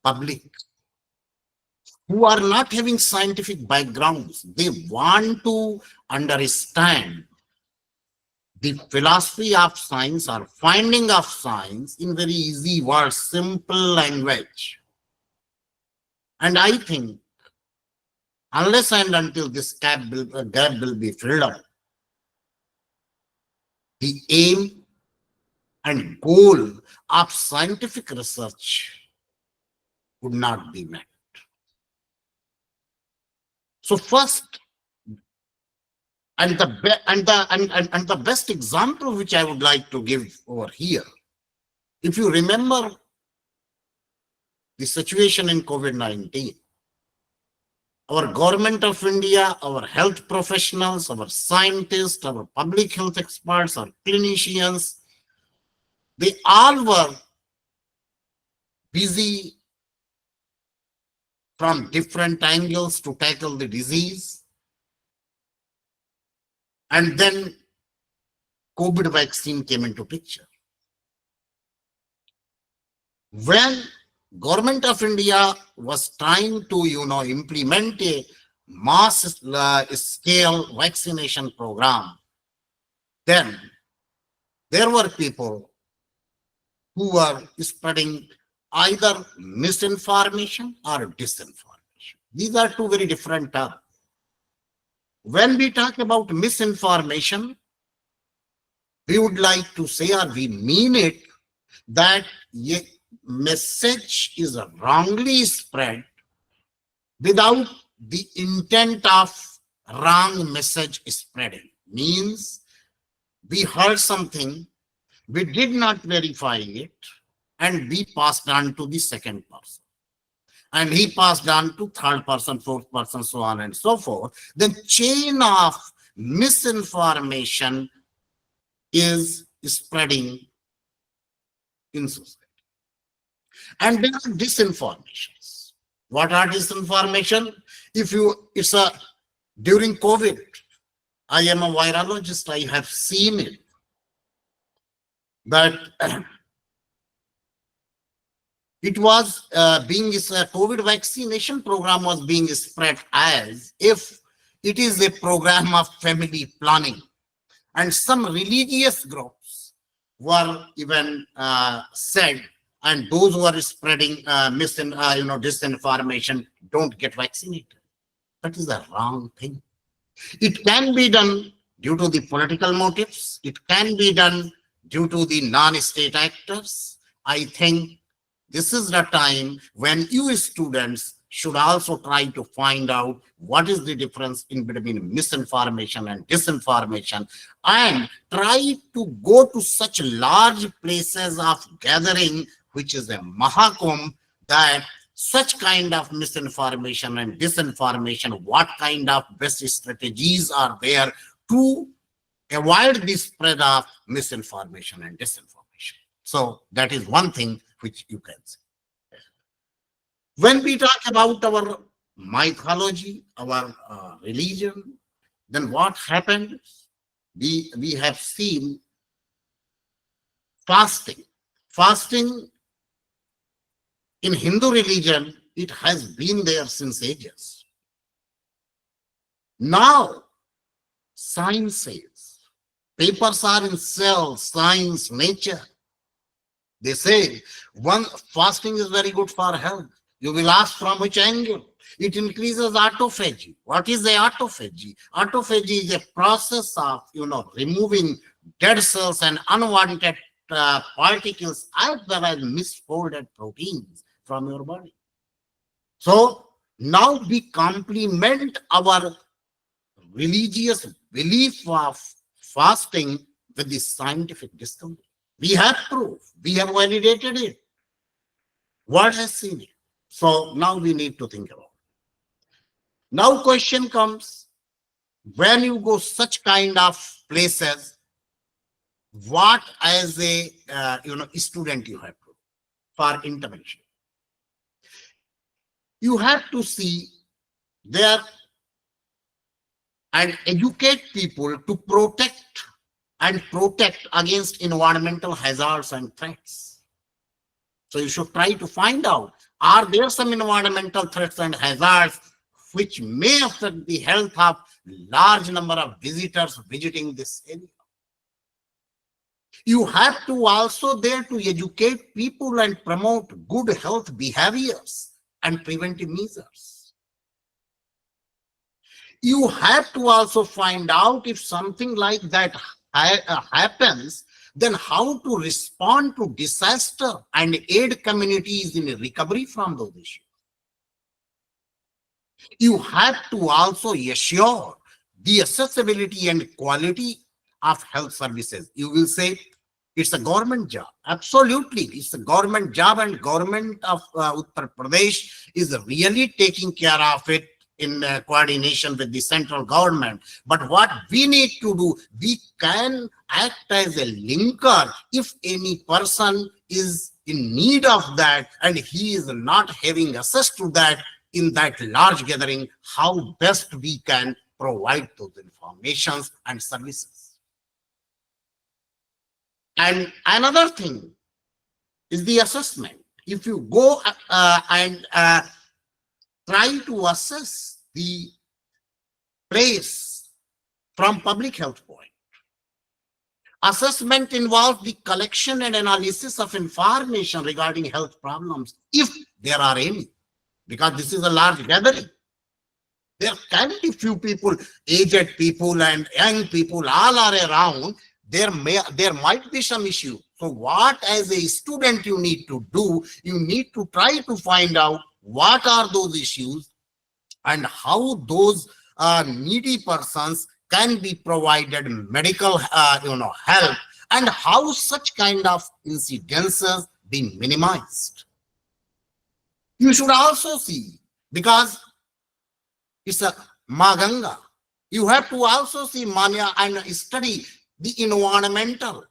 public who are not having scientific backgrounds. They want to understand the philosophy of science or finding of science in very easy words, simple language. And I think unless and until this gap will be filled up, the aim and goal of scientific research would not be met. So first, and the best example which I would like to give over here, if you remember the situation in COVID-19, our government of India, our health professionals, our scientists, our public health experts, our clinicians, they all were busy from different angles to tackle the disease. And then COVID vaccine came into picture. When government of India was trying to, implement a mass scale vaccination program, then there were people who were spreading either misinformation or disinformation. These are two very different terms. When we talk about misinformation, we would like to say, or we mean it, that a message is wrongly spread without the intent of wrong message spreading. Means we heard something, we did not verify it, and we passed on to the second person. And he passed on to third person, fourth person, so on and so forth. The chain of misinformation is spreading in society. And there are disinformations. What are disinformation? During COVID, I am a virologist, I have seen it, that it was COVID vaccination program was being spread as if it is a program of family planning. And some religious groups were even said and those who are spreading disinformation don't get vaccinated. That is a wrong thing. It can be done due to the political motives. It can be done due to the non-state actors. I think this is the time when you students should also try to find out what is the difference in between misinformation and disinformation, and try to go to such large places of gathering, which is a Mahakumbh, that such kind of misinformation and disinformation, what kind of best strategies are there to avoid the spread of misinformation and disinformation. So that is one thing which you can say. When we talk about our mythology, our religion, then what happened? We have seen fasting. Fasting in Hindu religion, it has been there since ages. Now, science says, papers are in Cell, Science, Nature. They say one fasting is very good for health. You will ask from which angle? It increases autophagy. What is the autophagy? Autophagy is a process of removing dead cells and unwanted particles as well as misfolded proteins from your body. So now we complement our religious belief of fasting with the scientific discovery. We have proof. We have validated it. World has seen it. So now we need to think about it. Now question comes, when you go such kind of places, what as a student you have to do for intervention? You have to see there and educate people to protect against environmental hazards and threats. So you should try to find out, are there some environmental threats and hazards which may affect the health of large number of visitors visiting this area? You have to also there to educate people and promote good health behaviors and preventive measures. You have to also find out if something like that happens, then how to respond to disaster and aid communities in recovery from those issues. You have to also assure the accessibility and quality of health services. You will say it's a government job. Absolutely, it's a government job, and government of Uttar Pradesh is really taking care of it in coordination with the central government. But what we need to do, we can act as a linker if any person is in need of that and he is not having access to that in that large gathering, how best we can provide those informations and services. And another thing is the assessment. If you go and try to assess the place from public health point, assessment involves the collection and analysis of information regarding health problems, if there are any, because this is a large gathering. There can be few people, aged people and young people, all are around. There might be some issue. So what as a student you need to do, you need to try to find out what are those issues and how those needy persons can be provided medical help, and how such kind of incidences be minimized. You should also see, because it's a Maganga, you have to also see Manya and study the environmental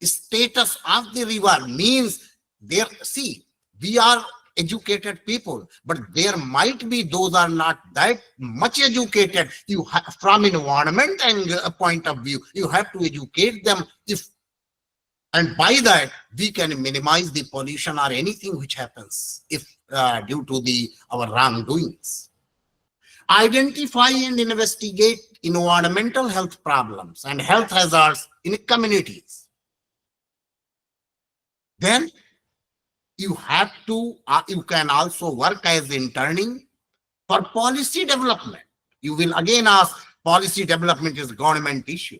status of the river. Means there, see, we are educated people, but there might be those are not that much educated. You have, from environment and a point of view, you have to educate them, and by that we can minimize the pollution or anything which happens if due to our wrongdoings. Identify and investigate environmental health problems and health hazards in communities. then you have to, you can also work as interning for policy development. You will again ask, policy development is government issue.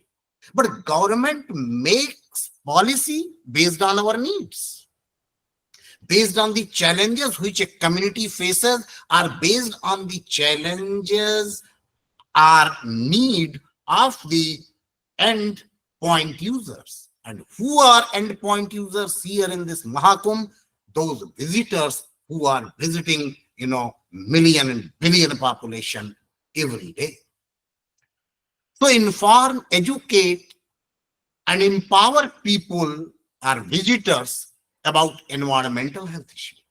But government makes policy based on our needs, based on the challenges which a community faces, are based on the challenges or need of the end point users. And who are end point users here in this Mahakumbh? Those visitors who are visiting, million and billion population every day. So inform, educate, and empower people or visitors about environmental health issues.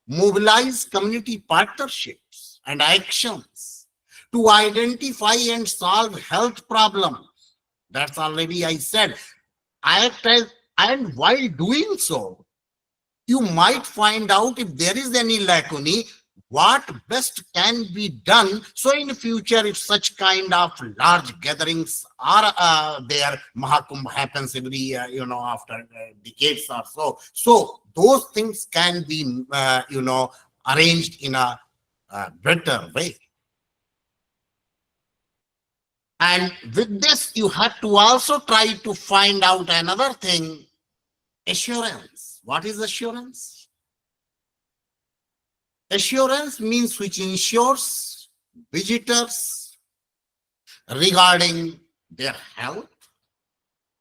Mobilize community partnerships and actions to identify and solve health problems. That's already I said. And while doing so, you might find out if there is any lacunae, what best can be done. So in the future, if such kind of large gatherings are there, Mahakumbh happens every after decades or so. So those things can be arranged in a better way. And with this, you have to also try to find out another thing, assurance. What is assurance? Assurance means which ensures visitors regarding their health,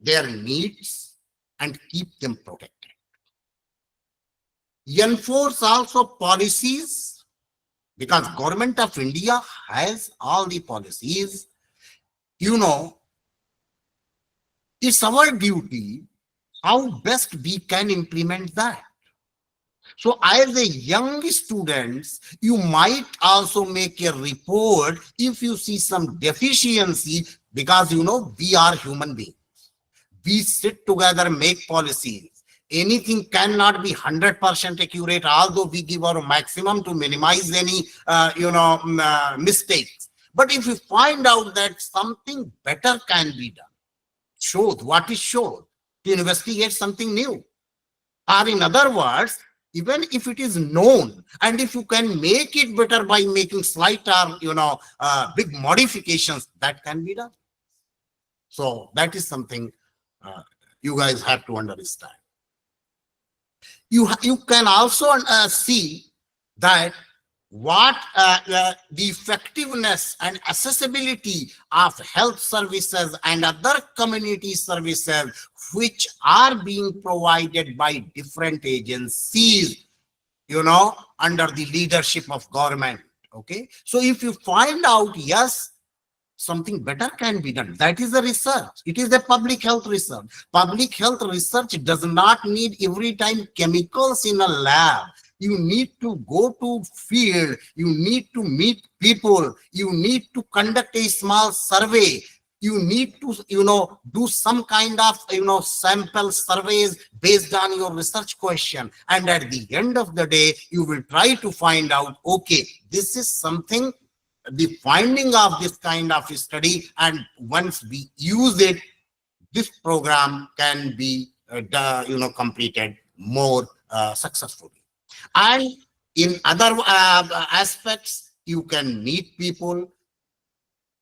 their needs, and keep them protected. Enforce also policies, because Government of India has all the policies. It's our duty how best we can implement that. So as a young students, you might also make a report if you see some deficiency, because we are human beings. We sit together, make policies. Anything cannot be 100% accurate, although we give our maximum to minimize any mistakes. But if you find out that something better can be done, showed what is showed, to investigate something new. Or in other words, even if it is known, and if you can make it better by making slight or big modifications, that can be done. So that is something you guys have to understand. You can also see that what the effectiveness and accessibility of health services and other community services which are being provided by different agencies, under the leadership of government. Okay, so if you find out, yes, something better can be done, that is a research. It is a public health research. Public health research does not need every time chemicals in a lab. You need to go to field, you need to meet people, you need to conduct a small survey, you need to do some kind of sample surveys based on your research question, and at the end of the day you will try to find out, okay, this is something, the finding of this kind of study, and once we use it, this program can be completed more successfully. And in other aspects, you can meet people.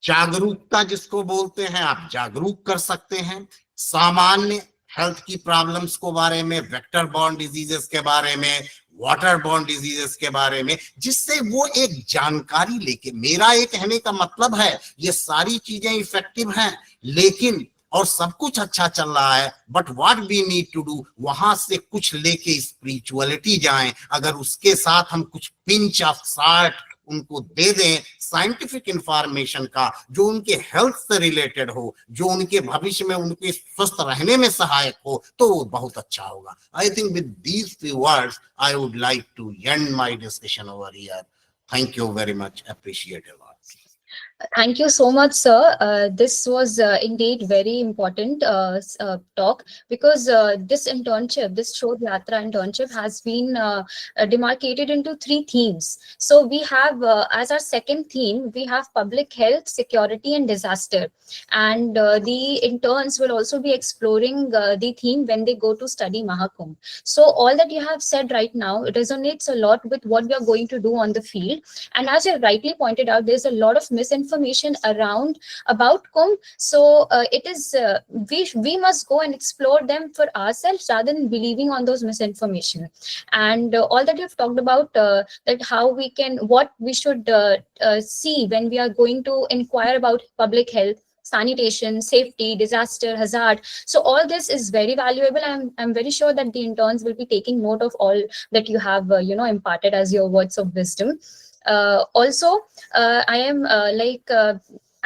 जागरूकता जिसको बोलते हैं, आप जागरूक कर सकते हैं सामान्य हेल्थ की प्रॉब्लम्स को बारे में, वेक्टर बॉर्न डिजीजेस के बारे में, वाटर बॉर्न डिजीजेस के बारे में, जिससे वो एक जानकारी लेके, मेरा ये कहने का मतलब है ये सारी चीजें इफेक्टिव हैं, लेकिन और सब कुछ अच्छा चल रहा है, but what we need to do, वहां से कुछ लेके स्पिरिचुअलिटी जाएं, अगर उसके साथ हम कुछ पिंच ऑफ सॉल्ट उनको दे दें साइंटिफिक इंफॉर्मेशन का, जो उनके हेल्थ से रिलेटेड हो, जो उनके भविष्य में उनके स्वस्थ रहने में सहायक हो, तो वो बहुत अच्छा होगा. I think with these few words I would like to end my discussion over here. Thank you very much, appreciate a lot. Thank you so much, sir. This was indeed very important talk, because this internship, this Shodh Yatra internship has been demarcated into 3 themes. So we have, as our second theme, we have public health, security and disaster. And the interns will also be exploring the theme when they go to study Mahakumbh. So all that you have said right now resonates a lot with what we are going to do on the field. And as you rightly pointed out, there's a lot of misinformation around about Kumbh. So it is we must go and explore them for ourselves rather than believing on those misinformation. And all that you've talked about, that how we can, what we should see when we are going to inquire about public health, sanitation, safety, disaster, hazard. So all this is very valuable. I'm very sure that the interns will be taking note of all that you have imparted as your words of wisdom. Also, I am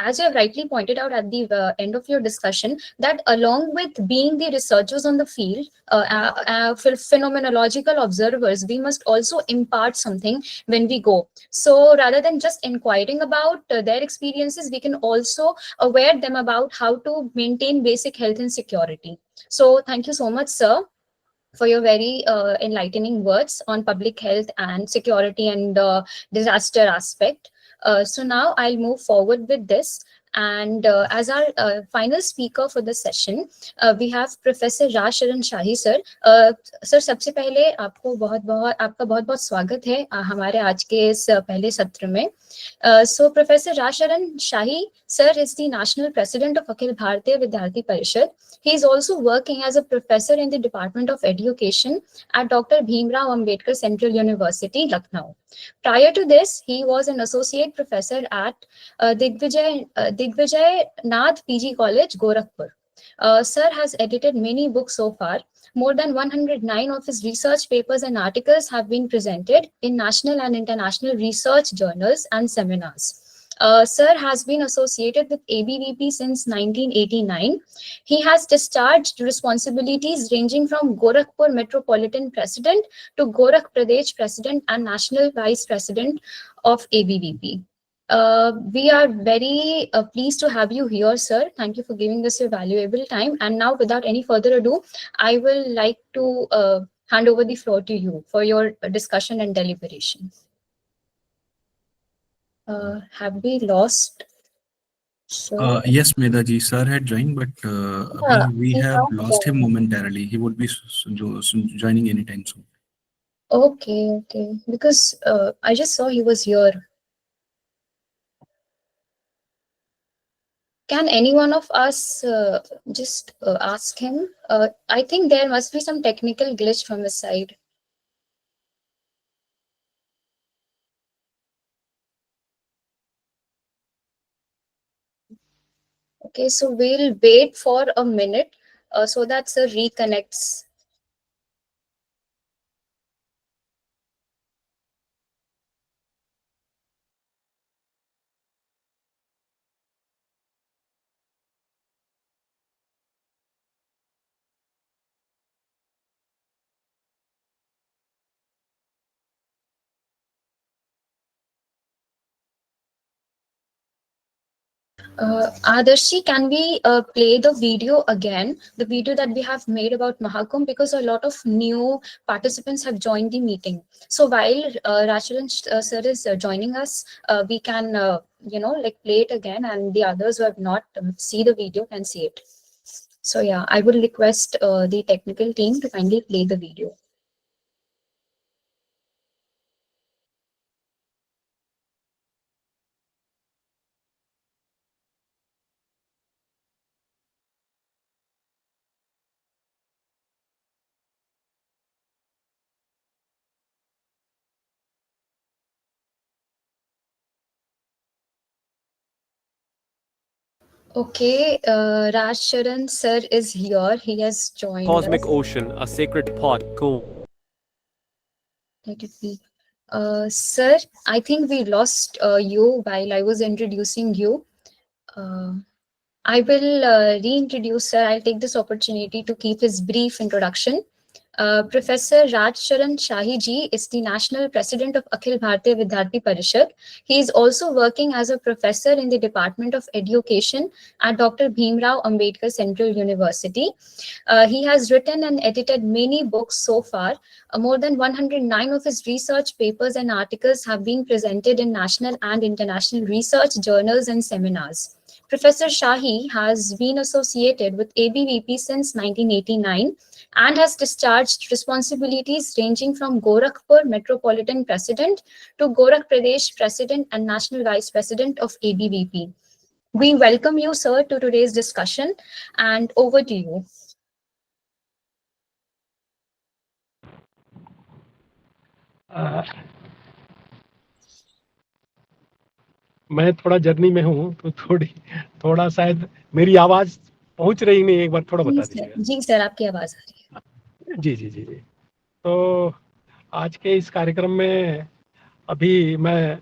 as you have rightly pointed out at the end of your discussion, that along with being the researchers on the field, phenomenological observers, we must also impart something when we go. So rather than just inquiring about their experiences, we can also aware them about how to maintain basic health and security. So thank you so much, sir, for your very enlightening words on public health and security and disaster aspect. So now I'll move forward with this. And as our final speaker for the session, we have Professor Raj Sharan Shahi sir. Sir, सबसे पहले आपका बहुत बहुत स्वागत है हमारे आज के इस पहले सत्र में. So Professor Raj Sharan Shahi sir is the National President of Akhil Bharatiya Vidyarthi Parishad. He is also working as a professor in the Department of Education at Dr. Bhimrao Ambedkar Central University, Lucknow. Prior to this, he was an associate professor at Digvijay Nath PG College, Gorakhpur. Sir has edited many books so far. More than 109 of his research papers and articles have been presented in national and international research journals and seminars. Sir has been associated with ABVP since 1989. He has discharged responsibilities ranging from Gorakhpur Metropolitan President to Gorakh Pradesh President and National Vice President of ABVP. We are very pleased to have you here, sir. Thank you for giving us your valuable time. And now, without any further ado, I will like to hand over the floor to you for your discussion and deliberation. Have we lost? Yes, Medaji, sir had joined, but we have lost him momentarily. He would be joining anytime soon. Okay. Because I just saw he was here. Can any one of us just ask him? I think there must be some technical glitch from his side. Okay, so we'll wait for a minute so that sir reconnects. Adarshi, can we play the video again, the video that we have made about Mahakumbh, because a lot of new participants have joined the meeting. So while Rajaran sir is joining us, we can, play it again, and the others who have not see the video can see it. So yeah, I would request the technical team to kindly play the video. Okay, Raj Sharan sir is here. He has joined Cosmic us. ocean, a sacred pot, Kumbh. Let it be. Sir, I think we lost you while I was introducing you. I will reintroduce sir. I'll take this opportunity to keep his brief introduction. Professor Raj Sharan Shahi ji is the National President of Akhil Bharatiya Vidyarthi Parishad. He is also working as a professor in the Department of Education at Dr. Bhimrao Ambedkar Central University. He has written and edited many books so far. More than 109 of his research papers and articles have been presented in national and international research journals and seminars. Professor Shahi has been associated with ABVP since 1989 and has discharged responsibilities ranging from Gorakhpur Metropolitan President to Gorakh Pradesh President and National Vice President of ABVP. We welcome you, sir, to today's discussion, and over to you. मैं थोड़ा journey में हूँ तो थोड़ा शायद मेरी आवाज पहुंच रही नहीं, एक बार थोड़ा बता दीजिएगा। जी सर, आपकी आवाज आ रही है। जी जी जी जी। तो आज के इस कार्यक्रम में अभी मैं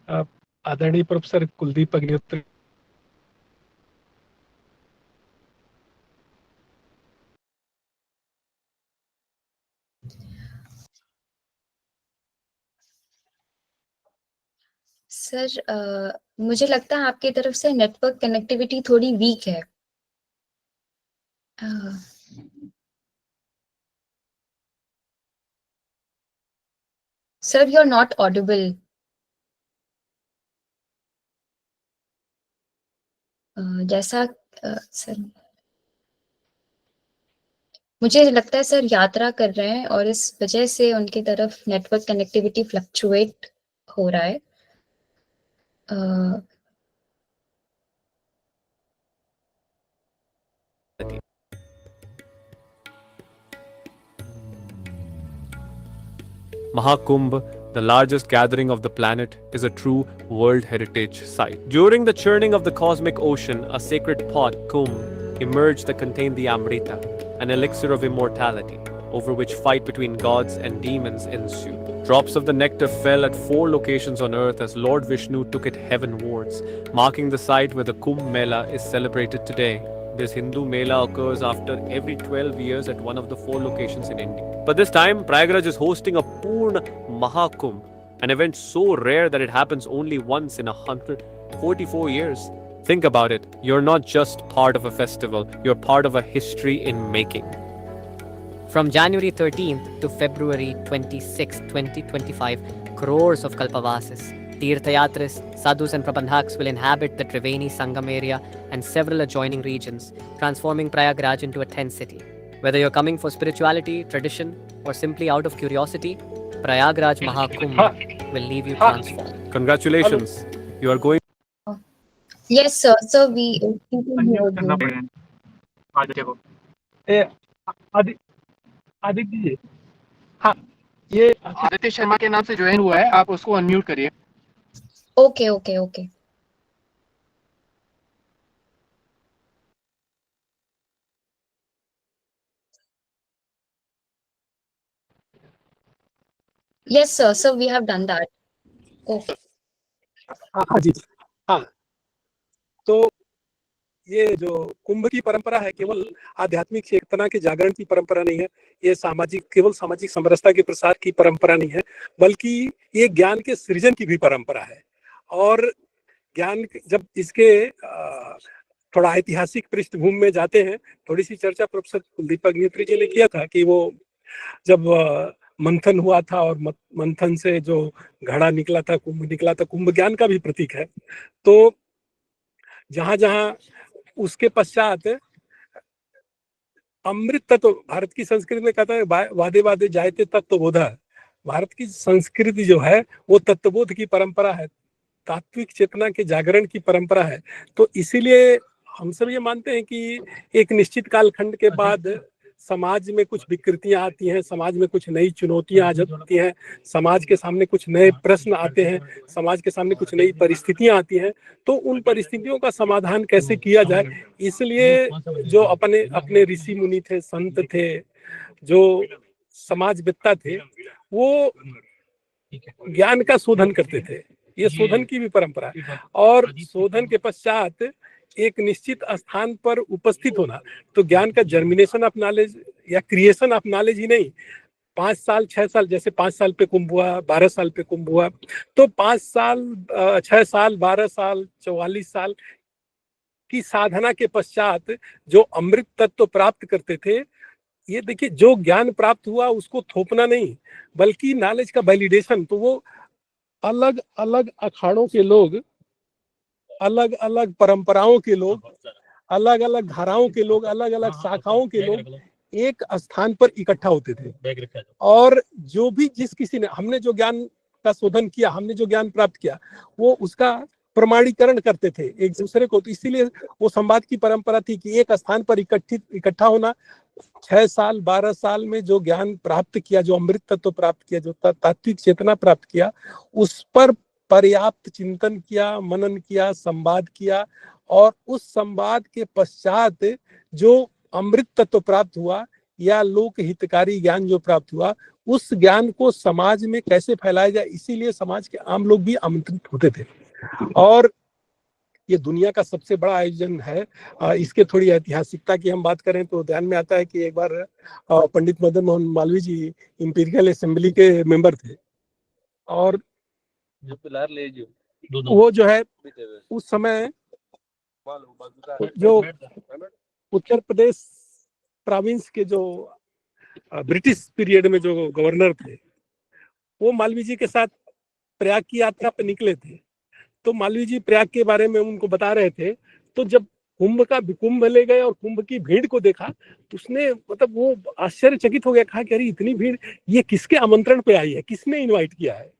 आदरणीय प्रोफेसर कुलदीप अग्निहोत्री सर, मुझे लगता है आपकी तरफ से नेटवर्क कनेक्टिविटी थोड़ी वीक है। Sir, you are not audible. जैसा सर, मुझे लगता है सर यात्रा कर रहे हैं और इस वजह से उनकी तरफ नेटवर्क कनेक्टिविटी फ्लक्चुएट हो रहा है। Mahakumbh, the largest gathering of the planet, is a true World Heritage Site. During the churning of the cosmic ocean, a sacred pot, Kumbh, emerged that contained the Amrita, an elixir of immortality, over which fight between gods and demons ensued. Drops of the nectar fell at 4 locations on earth as Lord Vishnu took it heavenwards, marking the site where the Kumbh Mela is celebrated today. This Hindu Mela occurs after every 12 years at one of the 4 locations in India. But this time, Prayagraj is hosting a Purna Mahakumbh, an event so rare that it happens only once in 144 years. Think about it. You're not just part of a festival, you're part of a history in making. From January 13th to February 26, 2025, crores of Kalpavasis, Tirthayatris, Sadhus and Prabandhaks will inhabit the Triveni Sangam area and several adjoining regions, transforming Prayagraj into a tent city. Whether you're coming for spirituality, tradition, or simply out of curiosity, Prayagraj Mahakumbh will leave you transformed. Congratulations. You are going. Yes, sir. So we can hear you. Aditya ji, हाँ, ये आदित्य शर्मा के नाम से join हुआ है, आप उसको unmute करिए। Okay, okay, okay. Yes, sir. So we have done that. Okay. हाँ जी, हाँ। तो ये जो कुंभ की परंपरा है केवल आध्यात्मिक चेतना के जागरण की परंपरा नहीं है, ये केवल सामाजिक समरसता के प्रसार की परंपरा नहीं है, बल्कि ये ज्ञान के सृजन की भी परंपरा है। और ज्ञान जब इसके थोड़ा ऐतिहासिक पृष्ठभूमि में जाते हैं, थोड़ी सी चर्चा प्रोफेसर कुलदीप अग्निहोत्री जी ने किया था कि वो जब मंथन हुआ था और मंथन से जो घड़ा निकला था, कुंभ निकला था, कुंभ ज्ञान का भी प्रतीक है। तो जहां जहां उसके पश्चात अमृत तत्व, भारत की संस्कृति में कहता है वादे वादे जायते तत्वबोधा। भारत की संस्कृति जो है वो तत्वबोध की परंपरा है, तात्विक चेतना के जागरण की परंपरा है। तो इसीलिए हम सब ये मानते हैं कि एक निश्चित कालखंड के बाद समाज में कुछ विकृतियां आती हैं, समाज में कुछ नई चुनौतियां आ जाती हैं, समाज के सामने कुछ नए प्रश्न आते हैं, समाज के सामने कुछ नई परिस्थितियां आती हैं। तो उन परिस्थितियों का समाधान कैसे किया जाए, इसलिए जो अपने ऋषि मुनि थे, संत थे, जो समाजवेत्ता थे, वो ज्ञान का शोधन करते थे। ये शोधन की भी परंपरा है। और शोधन के पश्चात एक निश्चित स्थान पर उपस्थित होना, तो ज्ञान का जर्मिनेशन ऑफ नॉलेज या क्रिएशन ऑफ नॉलेज ही नहीं, 5 साल 6 साल, जैसे 5 साल पे कुंभ हुआ, 12 साल पे कुंभ हुआ, तो 5 साल 6 साल 12 साल 44 साल की साधना के पश्चात जो अमृत तत्व प्राप्त करते थे, ये देखिए जो ज्ञान प्राप्त हुआ उसको थोपना नहीं, बल्कि नॉलेज का वैलिडेशन। तो वो अलग अलग अखाड़ों के लोग, अलग अलग परंपराओं के लोग, अलग अलग धाराओं के लोग, अलग अलग शाखाओं के लोग एक स्थान पर इकट्ठा होते थे, और जो भी जिस किसी ने, हमने जो ज्ञान का शोधन किया, हमने जो ज्ञान प्राप्त किया, वो उसका प्रमाणीकरण करते थे एक दूसरे को। तो इसीलिए वो संवाद की परंपरा थी कि एक स्थान पर इकट्ठा होना। 6 साल 12 साल में जो ज्ञान प्राप्त किया, जो अमृत तत्व प्राप्त किया, जो तात्विक चेतना प्राप्त किया, उस पर पर्याप्त चिंतन किया, मनन किया, संवाद किया, और उस संवाद के पश्चात जो अमृत तत्व प्राप्त हुआ या लोक हितकारी ज्ञान जो प्राप्त हुआ, उस ज्ञान को समाज में कैसे फैलाया जाए, इसीलिए समाज के आम लोग भी आमंत्रित होते थे। और ये दुनिया का सबसे बड़ा आयोजन है। इसके थोड़ी ऐतिहासिकता की हम बात करें तो ध्यान में आता है कि एक बार पंडित मदन मोहन मालवीय जी इंपीरियल असेंबली के मेंबर थे, और वो जो है उस समय जो उत्तर प्रदेश प्रोविंस के जो ब्रिटिश पीरियड में जो गवर्नर थे, वो मालवीय जी के साथ प्रयाग की यात्रा पर निकले थे। तो मालवीय जी प्रयाग के बारे में उनको बता रहे थे, तो जब कुंभ ले गए और कुंभ की भीड़ को देखा, तो उसने मतलब वो आश्चर्यचकित हो गया, कहा कि अरे इतनी भीड़, ये किसके आमंत्रण पे आई है, किसने इनवाइट किया है।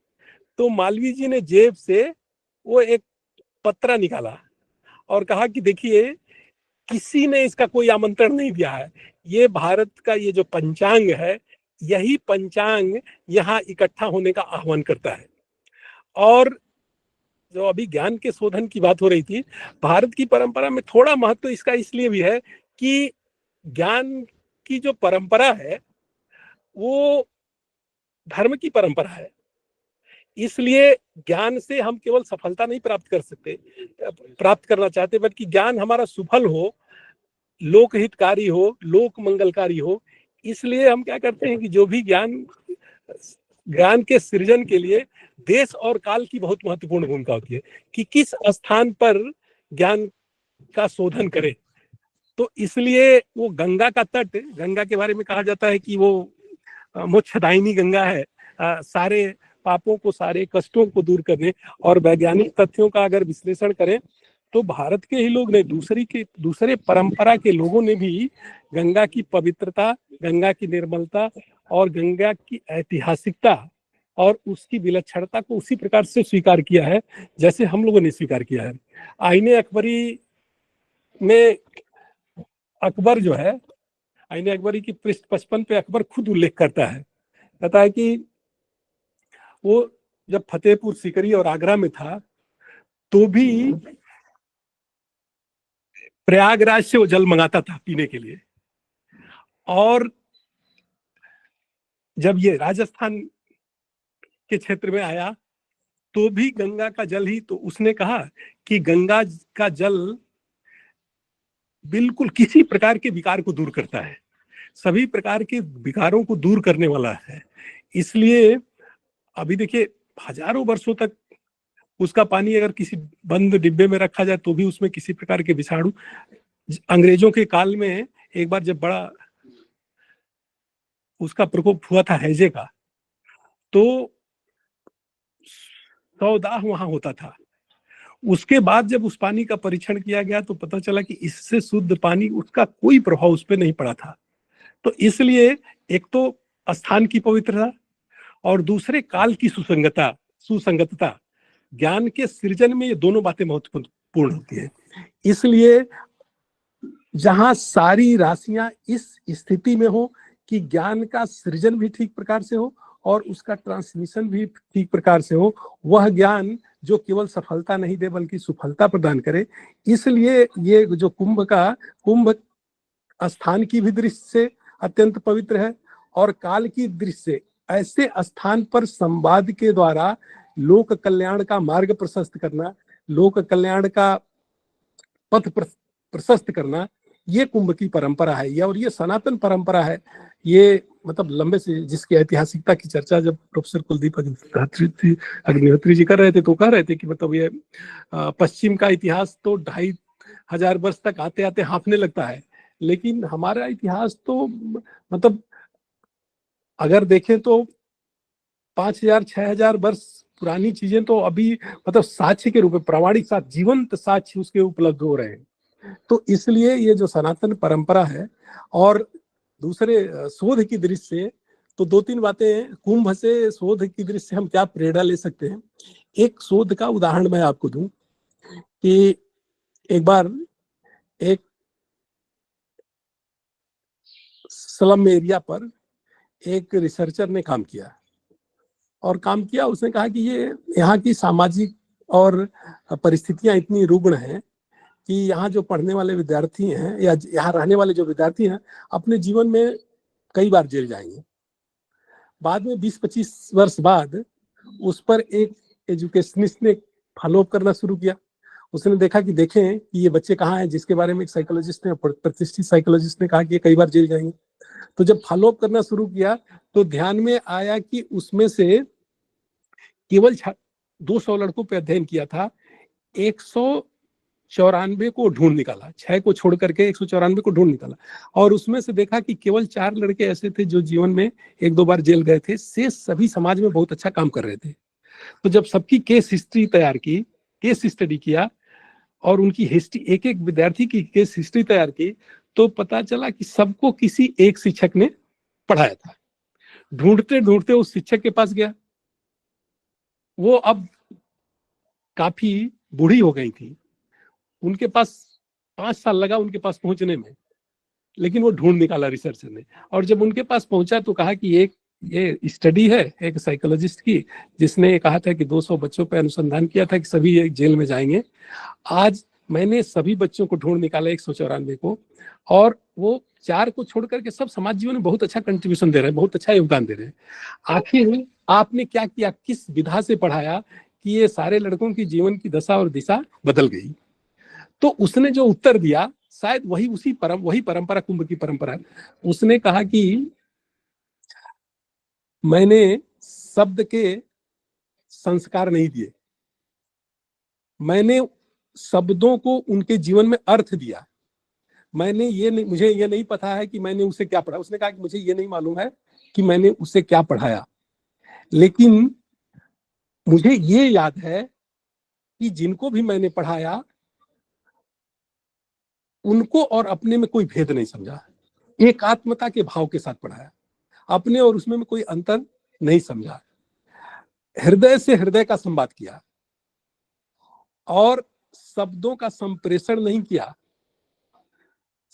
तो मालवीय जी ने जेब से वो एक पत्रा निकाला और कहा कि देखिए, किसी ने इसका कोई आमंत्रण नहीं दिया है, ये भारत का ये जो पंचांग है, यही पंचांग यहाँ इकट्ठा होने का आह्वान करता है। और जो अभी ज्ञान के शोधन की बात हो रही थी, भारत की परंपरा में थोड़ा महत्व इसका इसलिए भी है कि ज्ञान की जो परंपरा है वो धर्म की परंपरा है। इसलिए ज्ञान से हम केवल सफलता नहीं प्राप्त करना चाहते, बल्कि ज्ञान हमारा सुफल हो, लोकहितकारी हो, लोक मंगलकारी हो। इसलिए हम क्या करते हैं कि जो भी ज्ञान के सृजन के लिए देश और काल की बहुत महत्वपूर्ण भूमिका होती है कि किस स्थान पर ज्ञान का शोधन करें। तो इसलिए वो गंगा का तट, गंगा के बारे में कहा जाता है कि वो मोक्षदायिनी गंगा है, सारे पापों को, सारे कष्टों को दूर करने। और वैज्ञानिक तथ्यों का अगर विश्लेषण करें तो भारत के ही लोग नहीं, दूसरे परंपरा के लोगों ने भी गंगा की पवित्रता, गंगा की निर्मलता और गंगा की ऐतिहासिकता और उसकी विलक्षणता को उसी प्रकार से स्वीकार किया है जैसे हम लोगों ने स्वीकार किया है। आईने अकबरी में अकबर जो है, आईने अकबरी की पृष्ठ 55 पे अकबर खुद उल्लेख करता है, कहता है कि वो जब फतेहपुर सीकरी और आगरा में था तो भी प्रयागराज से वो जल मंगाता था पीने के लिए, और जब ये राजस्थान के क्षेत्र में आया तो भी गंगा का जल ही, तो उसने कहा कि गंगा का जल बिल्कुल किसी प्रकार के विकार को दूर करता है, सभी प्रकार के विकारों को दूर करने वाला है। इसलिए अभी देखिए, हजारों वर्षों तक उसका पानी अगर किसी बंद डिब्बे में रखा जाए तो भी उसमें किसी प्रकार के विषाणु, अंग्रेजों के काल में एक बार जब बड़ा उसका प्रकोप हुआ था हैजे का, तो 100 दाह वहां होता था। उसके बाद जब उस पानी का परीक्षण किया गया तो पता चला कि इससे शुद्ध पानी, उसका कोई प्रभाव उस पर नहीं पड़ा था। तो इसलिए एक तो स्थान की पवित्रता और दूसरे काल की सुसंगतता, ज्ञान के सृजन में ये दोनों बातें महत्वपूर्ण होती है। इसलिए जहां सारी राशियां इस स्थिति में हो कि ज्ञान का सृजन भी ठीक प्रकार से हो और उसका ट्रांसमिशन भी ठीक प्रकार से हो, वह ज्ञान जो केवल सफलता नहीं दे बल्कि सुफलता प्रदान करे, इसलिए ये जो कुंभ स्थान की भी दृष्टि से अत्यंत पवित्र है और काल की दृष्टि से ऐसे स्थान पर संवाद के द्वारा लोक कल्याण का मार्ग प्रशस्त करना, लोक कल्याण का पथ प्रशस्त करना, ये कुंभ की परंपरा है, ये और ये सनातन परंपरा है। ये मतलब लंबे से जिसकी ऐतिहासिकता की चर्चा जब प्रोफेसर कुलदीप अग्निहोत्री जी कर रहे थे तो कह रहे थे कि मतलब ये पश्चिम का इतिहास तो 2500 वर्ष तक आते आते हाँफने लगता है, लेकिन हमारा इतिहास तो मतलब अगर देखें तो 5000-6000 वर्ष पुरानी चीजें तो अभी मतलब साक्ष्य के रूप में, प्रामाणिक साक्ष्य, जीवंत साक्ष्य उसके उपलब्ध हो रहे हैं। तो इसलिए ये जो सनातन परंपरा है, और दूसरे शोध की दृष्टि से तो 2-3 बातें, कुंभ से शोध की दृष्टि से हम क्या प्रेरणा ले सकते हैं। एक शोध का उदाहरण मैं आपको दूं कि एक बार एक स्लम एरिया पर एक रिसर्चर ने काम किया, और काम किया उसने कहा कि ये यहाँ की सामाजिक और परिस्थितियां इतनी रुग्ण हैं कि यहाँ जो पढ़ने वाले विद्यार्थी हैं या यहाँ रहने वाले जो विद्यार्थी हैं अपने जीवन में कई बार जेल जाएंगे। बाद में 20-25 वर्ष बाद उस पर एक एजुकेशनिस्ट ने फॉलोअप करना शुरू किया। उसने देखा कि देखें कि ये बच्चे कहाँ हैं, जिसके बारे में एक साइकोलॉजिस्ट ने, प्रतिष्ठित साइकोलॉजिस्ट ने कहा कि ये कई बार जेल जाएंगे। तो जब फॉलोअप करना शुरू किया तो ध्यान में आया कि उसमें से केवल 200 लड़कों पे अध्ययन किया था, 194 को ढूंढ निकाला, 6 को छोड़ करके 194 को ढूंढ निकाला, और उसमें से देखा कि केवल 4 लड़के ऐसे थे जो जीवन में 1-2 बार जेल गए थे, से सभी समाज में बहुत अच्छा काम कर रहे थे। तो जब सबकी केस हिस्ट्री तैयार की, केस स्टडी किया और उनकी हिस्ट्री, एक एक विद्यार्थी की केस हिस्ट्री तैयार की, तो पता चला कि सबको किसी एक शिक्षक ने पढ़ाया था। ढूंढते ढूंढते उस शिक्षक के पास गया, वो अब काफी बूढ़ी हो गई थी, उनके पास 5 साल लगा उनके पास पहुंचने में, लेकिन वो ढूंढ निकाला रिसर्चर ने। और जब उनके पास पहुंचा तो कहा कि ये स्टडी है एक साइकोलॉजिस्ट की, जिसने कहा था कि 200 बच्चों पर अनुसंधान किया था कि सभी एक जेल में जाएंगे। आज मैंने सभी बच्चों को ढूंढ निकाला 194 को, और वो 4 को छोड़ करके सब समाज जीवन में बहुत अच्छा कंट्रीब्यूशन दे रहे हैं, बहुत अच्छा योगदान दे रहे हैं। आखिर आपने क्या किया, किस विधा से पढ़ाया कि ये सारे लड़कों की जीवन की दशा और दिशा बदल गई? तो उसने जो उत्तर दिया शायद वही परंपरा कुंभ की परंपरा है। उसने कहा कि मैंने शब्द के संस्कार नहीं दिए, मैंने शब्दों को उनके जीवन में अर्थ दिया। मुझे ये नहीं पता है कि मैंने उसे क्या पढ़ा। उसने कहा कि मुझे ये नहीं मालूम है कि मैंने उसे क्या पढ़ाया, लेकिन मुझे ये याद है कि जिनको भी मैंने पढ़ाया उनको और अपने में कोई भेद नहीं समझा, एकात्मता के भाव के साथ पढ़ाया, अपने और उसमें कोई अंतर नहीं समझा, हृदय से हृदय का संवाद किया और शब्दों का संप्रेषण नहीं किया,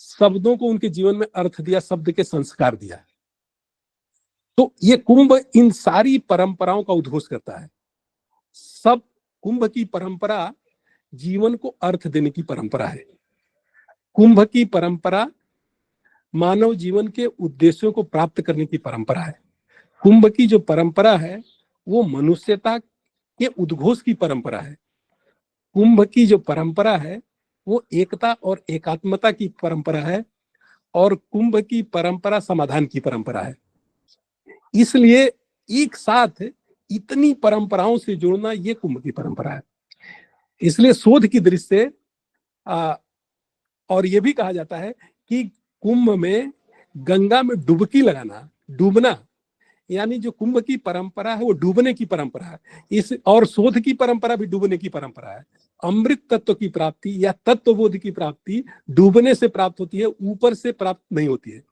शब्दों को उनके जीवन में अर्थ दिया, शब्द के संस्कार दिया। तो ये कुंभ इन सारी परंपराओं का उद्घोष करता है। सब कुंभ की परंपरा जीवन को अर्थ देने की परंपरा है। कुंभ की परंपरा मानव जीवन के उद्देश्यों को प्राप्त करने की परंपरा है। कुंभ की जो परंपरा है वो मनुष्यता के उद्घोष की परंपरा है। कुंभ की जो परंपरा है वो एकता और एकात्मता की परंपरा है, और कुंभ की परंपरा समाधान की परंपरा है। इसलिए एक साथ इतनी परंपराओं से जोड़ना ये कुंभ की परंपरा है। इसलिए शोध की दृष्टि से और ये भी कहा जाता है कि कुंभ में गंगा में डुबकी लगाना, डूबना, यानी जो कुंभ की परंपरा है वो डूबने की परंपरा है। और शोध की परंपरा भी डूबने की परंपरा है। अमृत तत्व की प्राप्ति या तत्वबोध की प्राप्ति डूबने से प्राप्त होती है, ऊपर से प्राप्त नहीं होती है।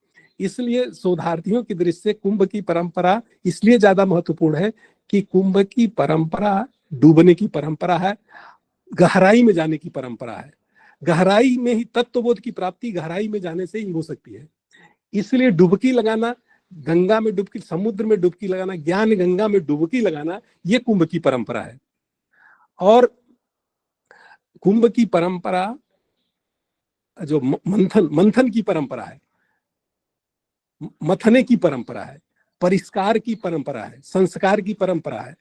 इसलिए शोधार्थियों की दृष्टि से कुंभ की परंपरा इसलिए ज्यादा महत्वपूर्ण है कि कुंभ की परंपरा डूबने की परंपरा है, गहराई में जाने की परंपरा है। गहराई में ही तत्वबोध की प्राप्ति गहराई में जाने से ही हो सकती है। इसलिए डुबकी लगाना, गंगा में डुबकी, समुद्र में डुबकी लगाना, ज्ञान गंगा में डुबकी लगाना, ये कुंभ की परंपरा है। और कुंभ की परंपरा जो मंथन की परंपरा है, मथने की परंपरा है, परिष्कार की परंपरा है, संस्कार की परंपरा है,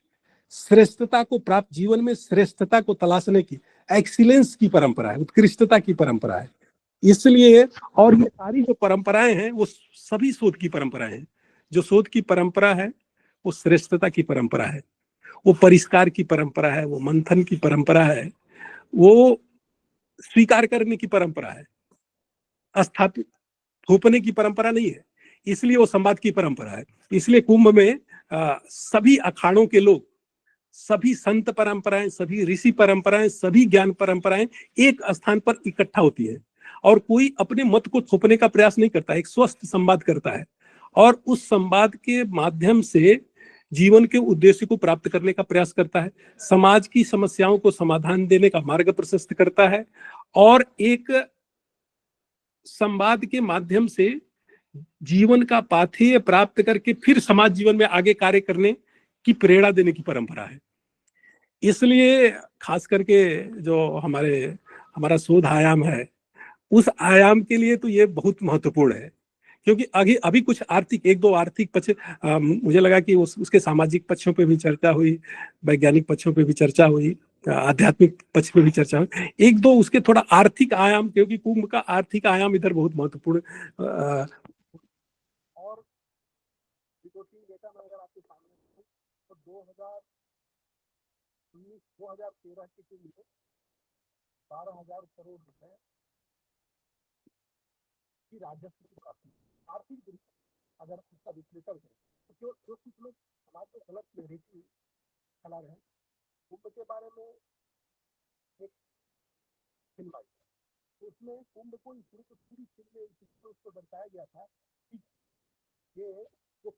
श्रेष्ठता को प्राप्त, जीवन में श्रेष्ठता को तलाशने की, एक्सीलेंस की परंपरा है, उत्कृष्टता की परंपरा है। इसलिए और ये सारी जो परंपराएं हैं वो सभी शोध की परंपराएं हैं। जो शोध की परंपरा है वो श्रेष्ठता की परंपरा है, वो परिष्कार की परंपरा है, वो मंथन की परंपरा है, वो स्वीकार करने की परंपरा है, स्थापित थोपने की परंपरा नहीं है। इसलिए वो संवाद की परंपरा है। इसलिए कुंभ में सभी अखाड़ों के लोग, सभी संत परंपराएं, सभी ऋषि परंपराएं, सभी ज्ञान परंपराएं एक स्थान पर इकट्ठा होती है और कोई अपने मत को थोपने का प्रयास नहीं करता, एक स्वस्थ संवाद करता है और उस संवाद के माध्यम से जीवन के उद्देश्य को प्राप्त करने का प्रयास करता है, समाज की समस्याओं को समाधान देने का मार्ग प्रशस्त करता है और एक संवाद के माध्यम से जीवन का पाथेय प्राप्त करके फिर समाज जीवन में आगे कार्य करने की प्रेरणा देने की परंपरा है। इसलिए खास करके जो हमारा शोध आयाम है, उस आयाम के लिए तो ये बहुत महत्वपूर्ण है, क्योंकि अभी कुछ एक दो आर्थिक पक्ष, मुझे लगा कि उसके सामाजिक पक्षों पे भी चर्चा हुई, वैज्ञानिक पक्षों पे भी चर्चा हुई, आध्यात्मिक पक्ष पे भी चर्चा हुई, एक दो उसके थोड़ा आर्थिक आयाम, क्योंकि कुंभ का आर्थिक आयाम इधर बहुत महत्वपूर्ण। और रिपोर्टिंग डेटा में अगर आपके सामने तो 2013 के लिए 12,000 करोड़ रुपए की राजस्व की प्राप्ति, आर्थिक दृष्टि अगर उसका विश्लेषण करें तो जो कुछ लोग समाज में गलत नैरेटिव फैला रहे हैं, कुंभ के बारे में एक फिल्म आई, तो उसमें कुंभ को पूरी फिल्म में उसको दर्शाया गया था कि ये जो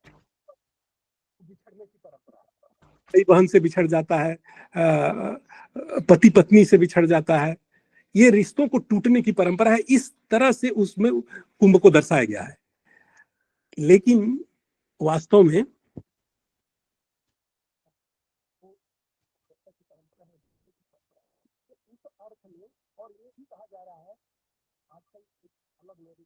बिछड़ने की परंपरा है, भाई बहन से बिछड़ जाता है, पति पत्नी से बिछड़ जाता है, ये रिश्तों को टूटने की परंपरा है, इस तरह से उसमें कुंभ को दर्शाया गया है। लेकिन वास्तव में और ये भी कहा जा रहा है आजकल अलग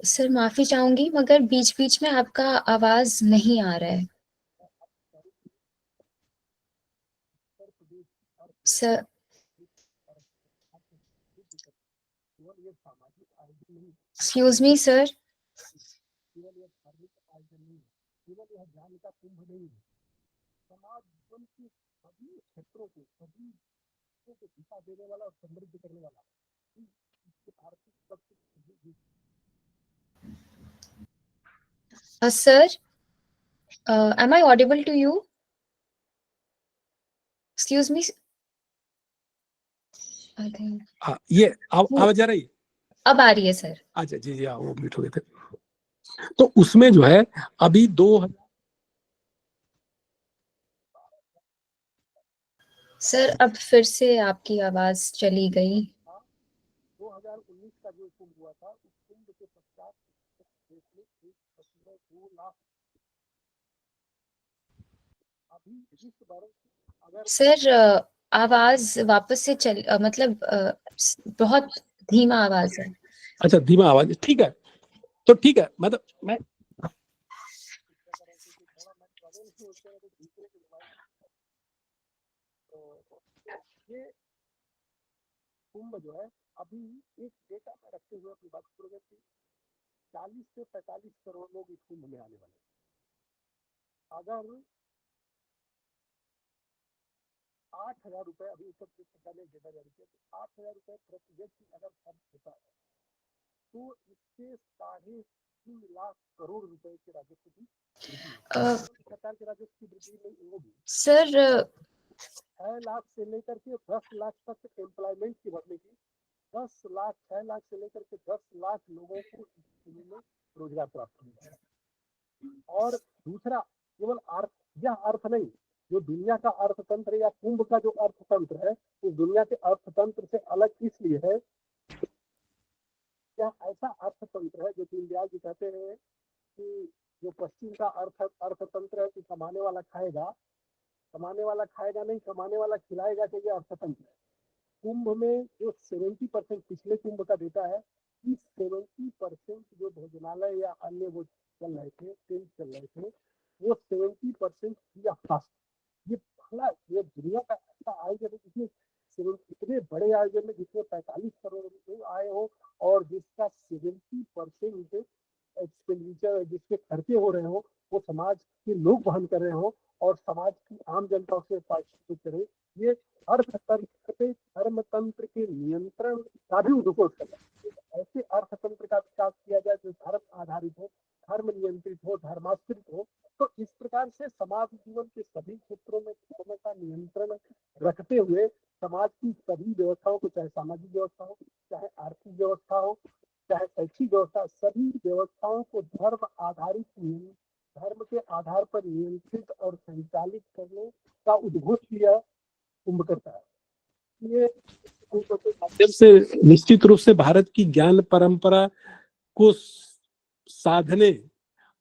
सर माफी चाहूंगी मगर बीच बीच में आपका आवाज नहीं आ रहा है सर। Excuse me sir. समाज जीवन के सभी क्षेत्रों को, सभी को दिशा देने वाला और समृद्ध करने वाला आर्थिक पक्ष। Sir, am I audible to you? Excuse me. I think. हाँ, ये आवाज आ रही है? अब आ रही है सर। अच्छा जी जी, वो म्यूट हो गए थे। तो उसमें जो है अभी 2000 सर अब फिर से आपकी आवाज चली गई। 2019 का जो कुंभ हुआ था, उस कुंभ के पश्चात देश में 1.2 लाख अभी इस बार अगर सर आवाज वापस से मतलब बहुत धीमा आवाज है। अच्छा धीमा आवाज, ठीक है, तो ठीक है, मतलब मैं ये कुंभ जो है अभी एक डेटा में रखते हुए अपनी बात करोगे कि 40 से 45 करोड़ लोग इस कुंभ में आने वाले। अगर 8,000 रुपए, अभी उत्तर प्रदेश सरकार ने डेटा जारी किया, तो 8,000 रुपए प्रति व्यक्ति अगर खर्च होता है तो इससे 3.5 लाख करोड़ रुपए के राजस्व की सरकार के राजस्व की वृद्धि नहीं होगी। सर 6 लाख से लेकर के 10 लाख तक एम्प्लॉयमेंट की बढ़ने की, 10 लाख 6 लाख से लेकर के 10 लाख लोगों को में रोजगार प्राप्त होगा। और दूसरा केवल अर्थ, यह अर्थ नहीं, जो दुनिया का अर्थतंत्र या कुंभ का जो अर्थतंत्र है, उस दुनिया के अर्थतंत्र से अलग इसलिए है, यह ऐसा अर्थतंत्र है जो दीनदयाल जी कहते हैं कि जो पश्चिम का अर्थतंत्र है कि कमाने वाला खाएगा, कमाने वाला खाएगा नहीं, कमाने वाला खिलाएगा, तो ये अर्थतंत्र है। कुंभ में जो 70% पिछले कुंभ का डेटा है कि 70% जो भोजनालय या अन्य वो चल रहे थे, टेंट चल रहे थे, वो 70% फ्री ऑफ कॉस्ट। ये पहला ये दुनिया का ऐसा आयोजन है जिसमें सिर्फ इतने बड़े आयोजन में जिसमें 45 करोड़ लोग आए हो और जिसका 70% एक्सपेंडिचर जिसके खर्चे हो रहे हो वो समाज के लोग वहन कर रहे हो और समाज की आम जनता से पार्टिसिपेट करे, ये अर्थतंत्र पे धर्मतंत्र के नियंत्रण का भी उद्घोष करता है। ऐसे अर्थतंत्र का विकास किया जाए जो धर्म आधारित हो, धर्म नियंत्रित हो, धर्माश्रित हो, तो इस प्रकार से समाज जीवन के सभी क्षेत्रों में धर्म का नियंत्रण रखते हुए समाज की सभी व्यवस्थाओं को, चाहे सामाजिक व्यवस्था हो, चाहे आर्थिक व्यवस्था हो, चाहे शैक्षिक व्यवस्था, सभी व्यवस्थाओं को धर्म आधारित, धर्म के आधार पर नियंत्रित और संचालित करने का उद्घोष किया कुंभ करता है। ये माध्यम से निश्चित रूप से भारत की ज्ञान परंपरा को साधने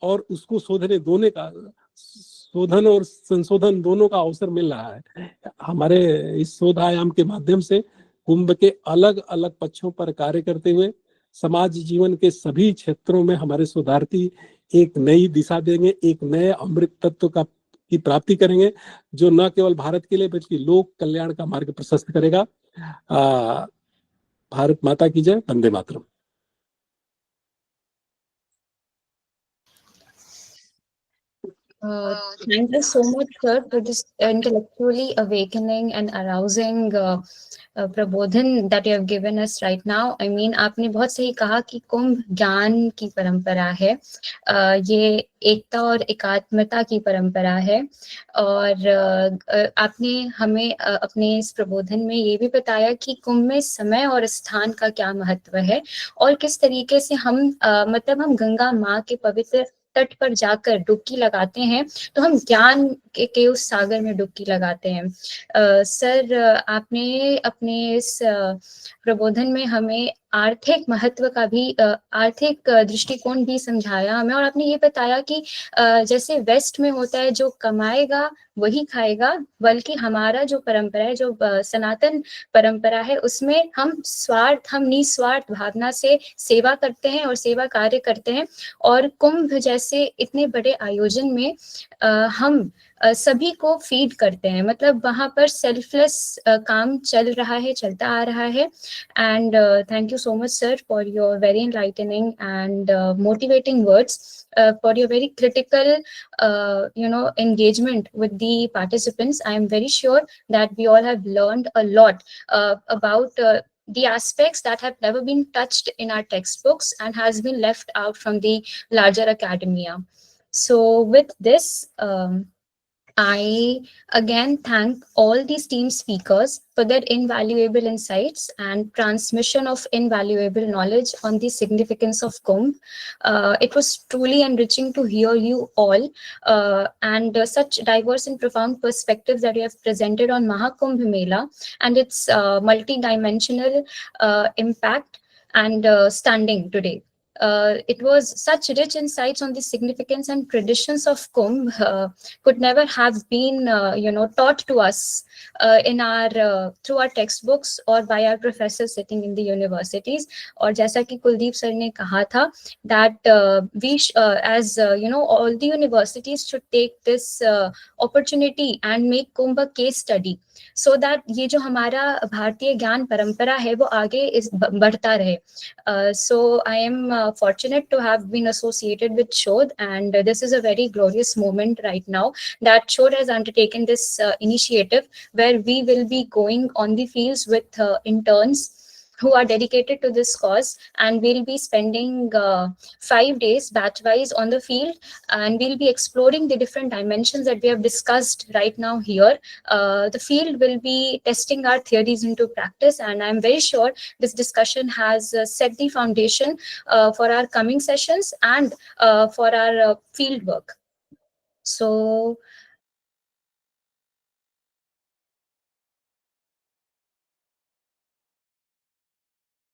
और उसको शोधने दोनों का, शोधन और संशोधन दोनों का अवसर मिल रहा है। हमारे इस शोध आयाम के माध्यम से कुंभ के अलग अलग पक्षों पर कार्य करते हुए समाज जीवन के सभी क्षेत्रों में हमारे शोधार्थी एक नई दिशा देंगे, एक नए अमृत तत्व की प्राप्ति करेंगे जो न केवल भारत के लिए बल्कि लोक कल्याण का मार्ग प्रशस्त करेगा। भारत माता की जय, Vande Mataram. Thank you so much, sir, for this intellectually awakening and arousing प्रबोधन that you have given us right now. I mean, आपने बहुत सही कहा कि कुंभ ज्ञान की परंपरा है, ये एकता और एकात्मता की परंपरा है, और आपने हमें अपने इस प्रबोधन में ये भी बताया कि कुंभ में समय और स्थान का क्या महत्व है और किस तरीके से हम मतलब हम गंगा माँ के पवित्र तट पर जाकर डुबकी लगाते हैं तो हम ज्ञान के उस सागर में डुबकी लगाते हैं। सर, आपने अपने इस प्रबोधन में हमें आर्थिक महत्व का भी आर्थिक दृष्टिकोण भी समझाया हमें, और आपने ये बताया कि जैसे वेस्ट में होता है जो कमाएगा वही खाएगा, बल्कि हमारा जो परंपरा है, जो सनातन परंपरा है, उसमें हम निस्वार्थ भावना से सेवा करते हैं और सेवा कार्य करते हैं। और कुंभ जैसे इतने बड़े आयोजन में हम सभी को फीड करते हैं, मतलब वहाँ पर सेल्फलेस काम चलता आ रहा है। And thank you so much, sir, for your very enlightening and motivating words, for your very critical, engagement with the participants. I am very sure that we all have learned a lot about the aspects that have never been touched in our textbooks and has been left out from the larger academia. So with this, I again thank all these team speakers for their invaluable insights and transmission of invaluable knowledge on the significance of Kumbh. It was truly enriching to hear you all and such diverse and profound perspectives that you have presented on Mahakumbh Mela and its multi-dimensional impact and standing today. It was such rich insights on the significance and traditions of Kumbh could never have been, taught to us in our through our textbooks or by our professors sitting in the universities. और जैसा कि Kuldeep sir ने कहा था that we as all the universities should take this opportunity and make Kumbh a case study, so that ये जो हमारा भारतीय ज्ञान परंपरा है वो आगे बढ़ता रहे. So I am fortunate to have been associated with Shodh, and this is a very glorious moment right now that Shodh has undertaken this initiative where we will be going on the fields with interns who are dedicated to this cause, and we'll be spending 5 days batch-wise on the field, and we'll be exploring the different dimensions that we have discussed right now here. The field will be testing our theories into practice, and I'm very sure this discussion has set the foundation for our coming sessions and for our field work. So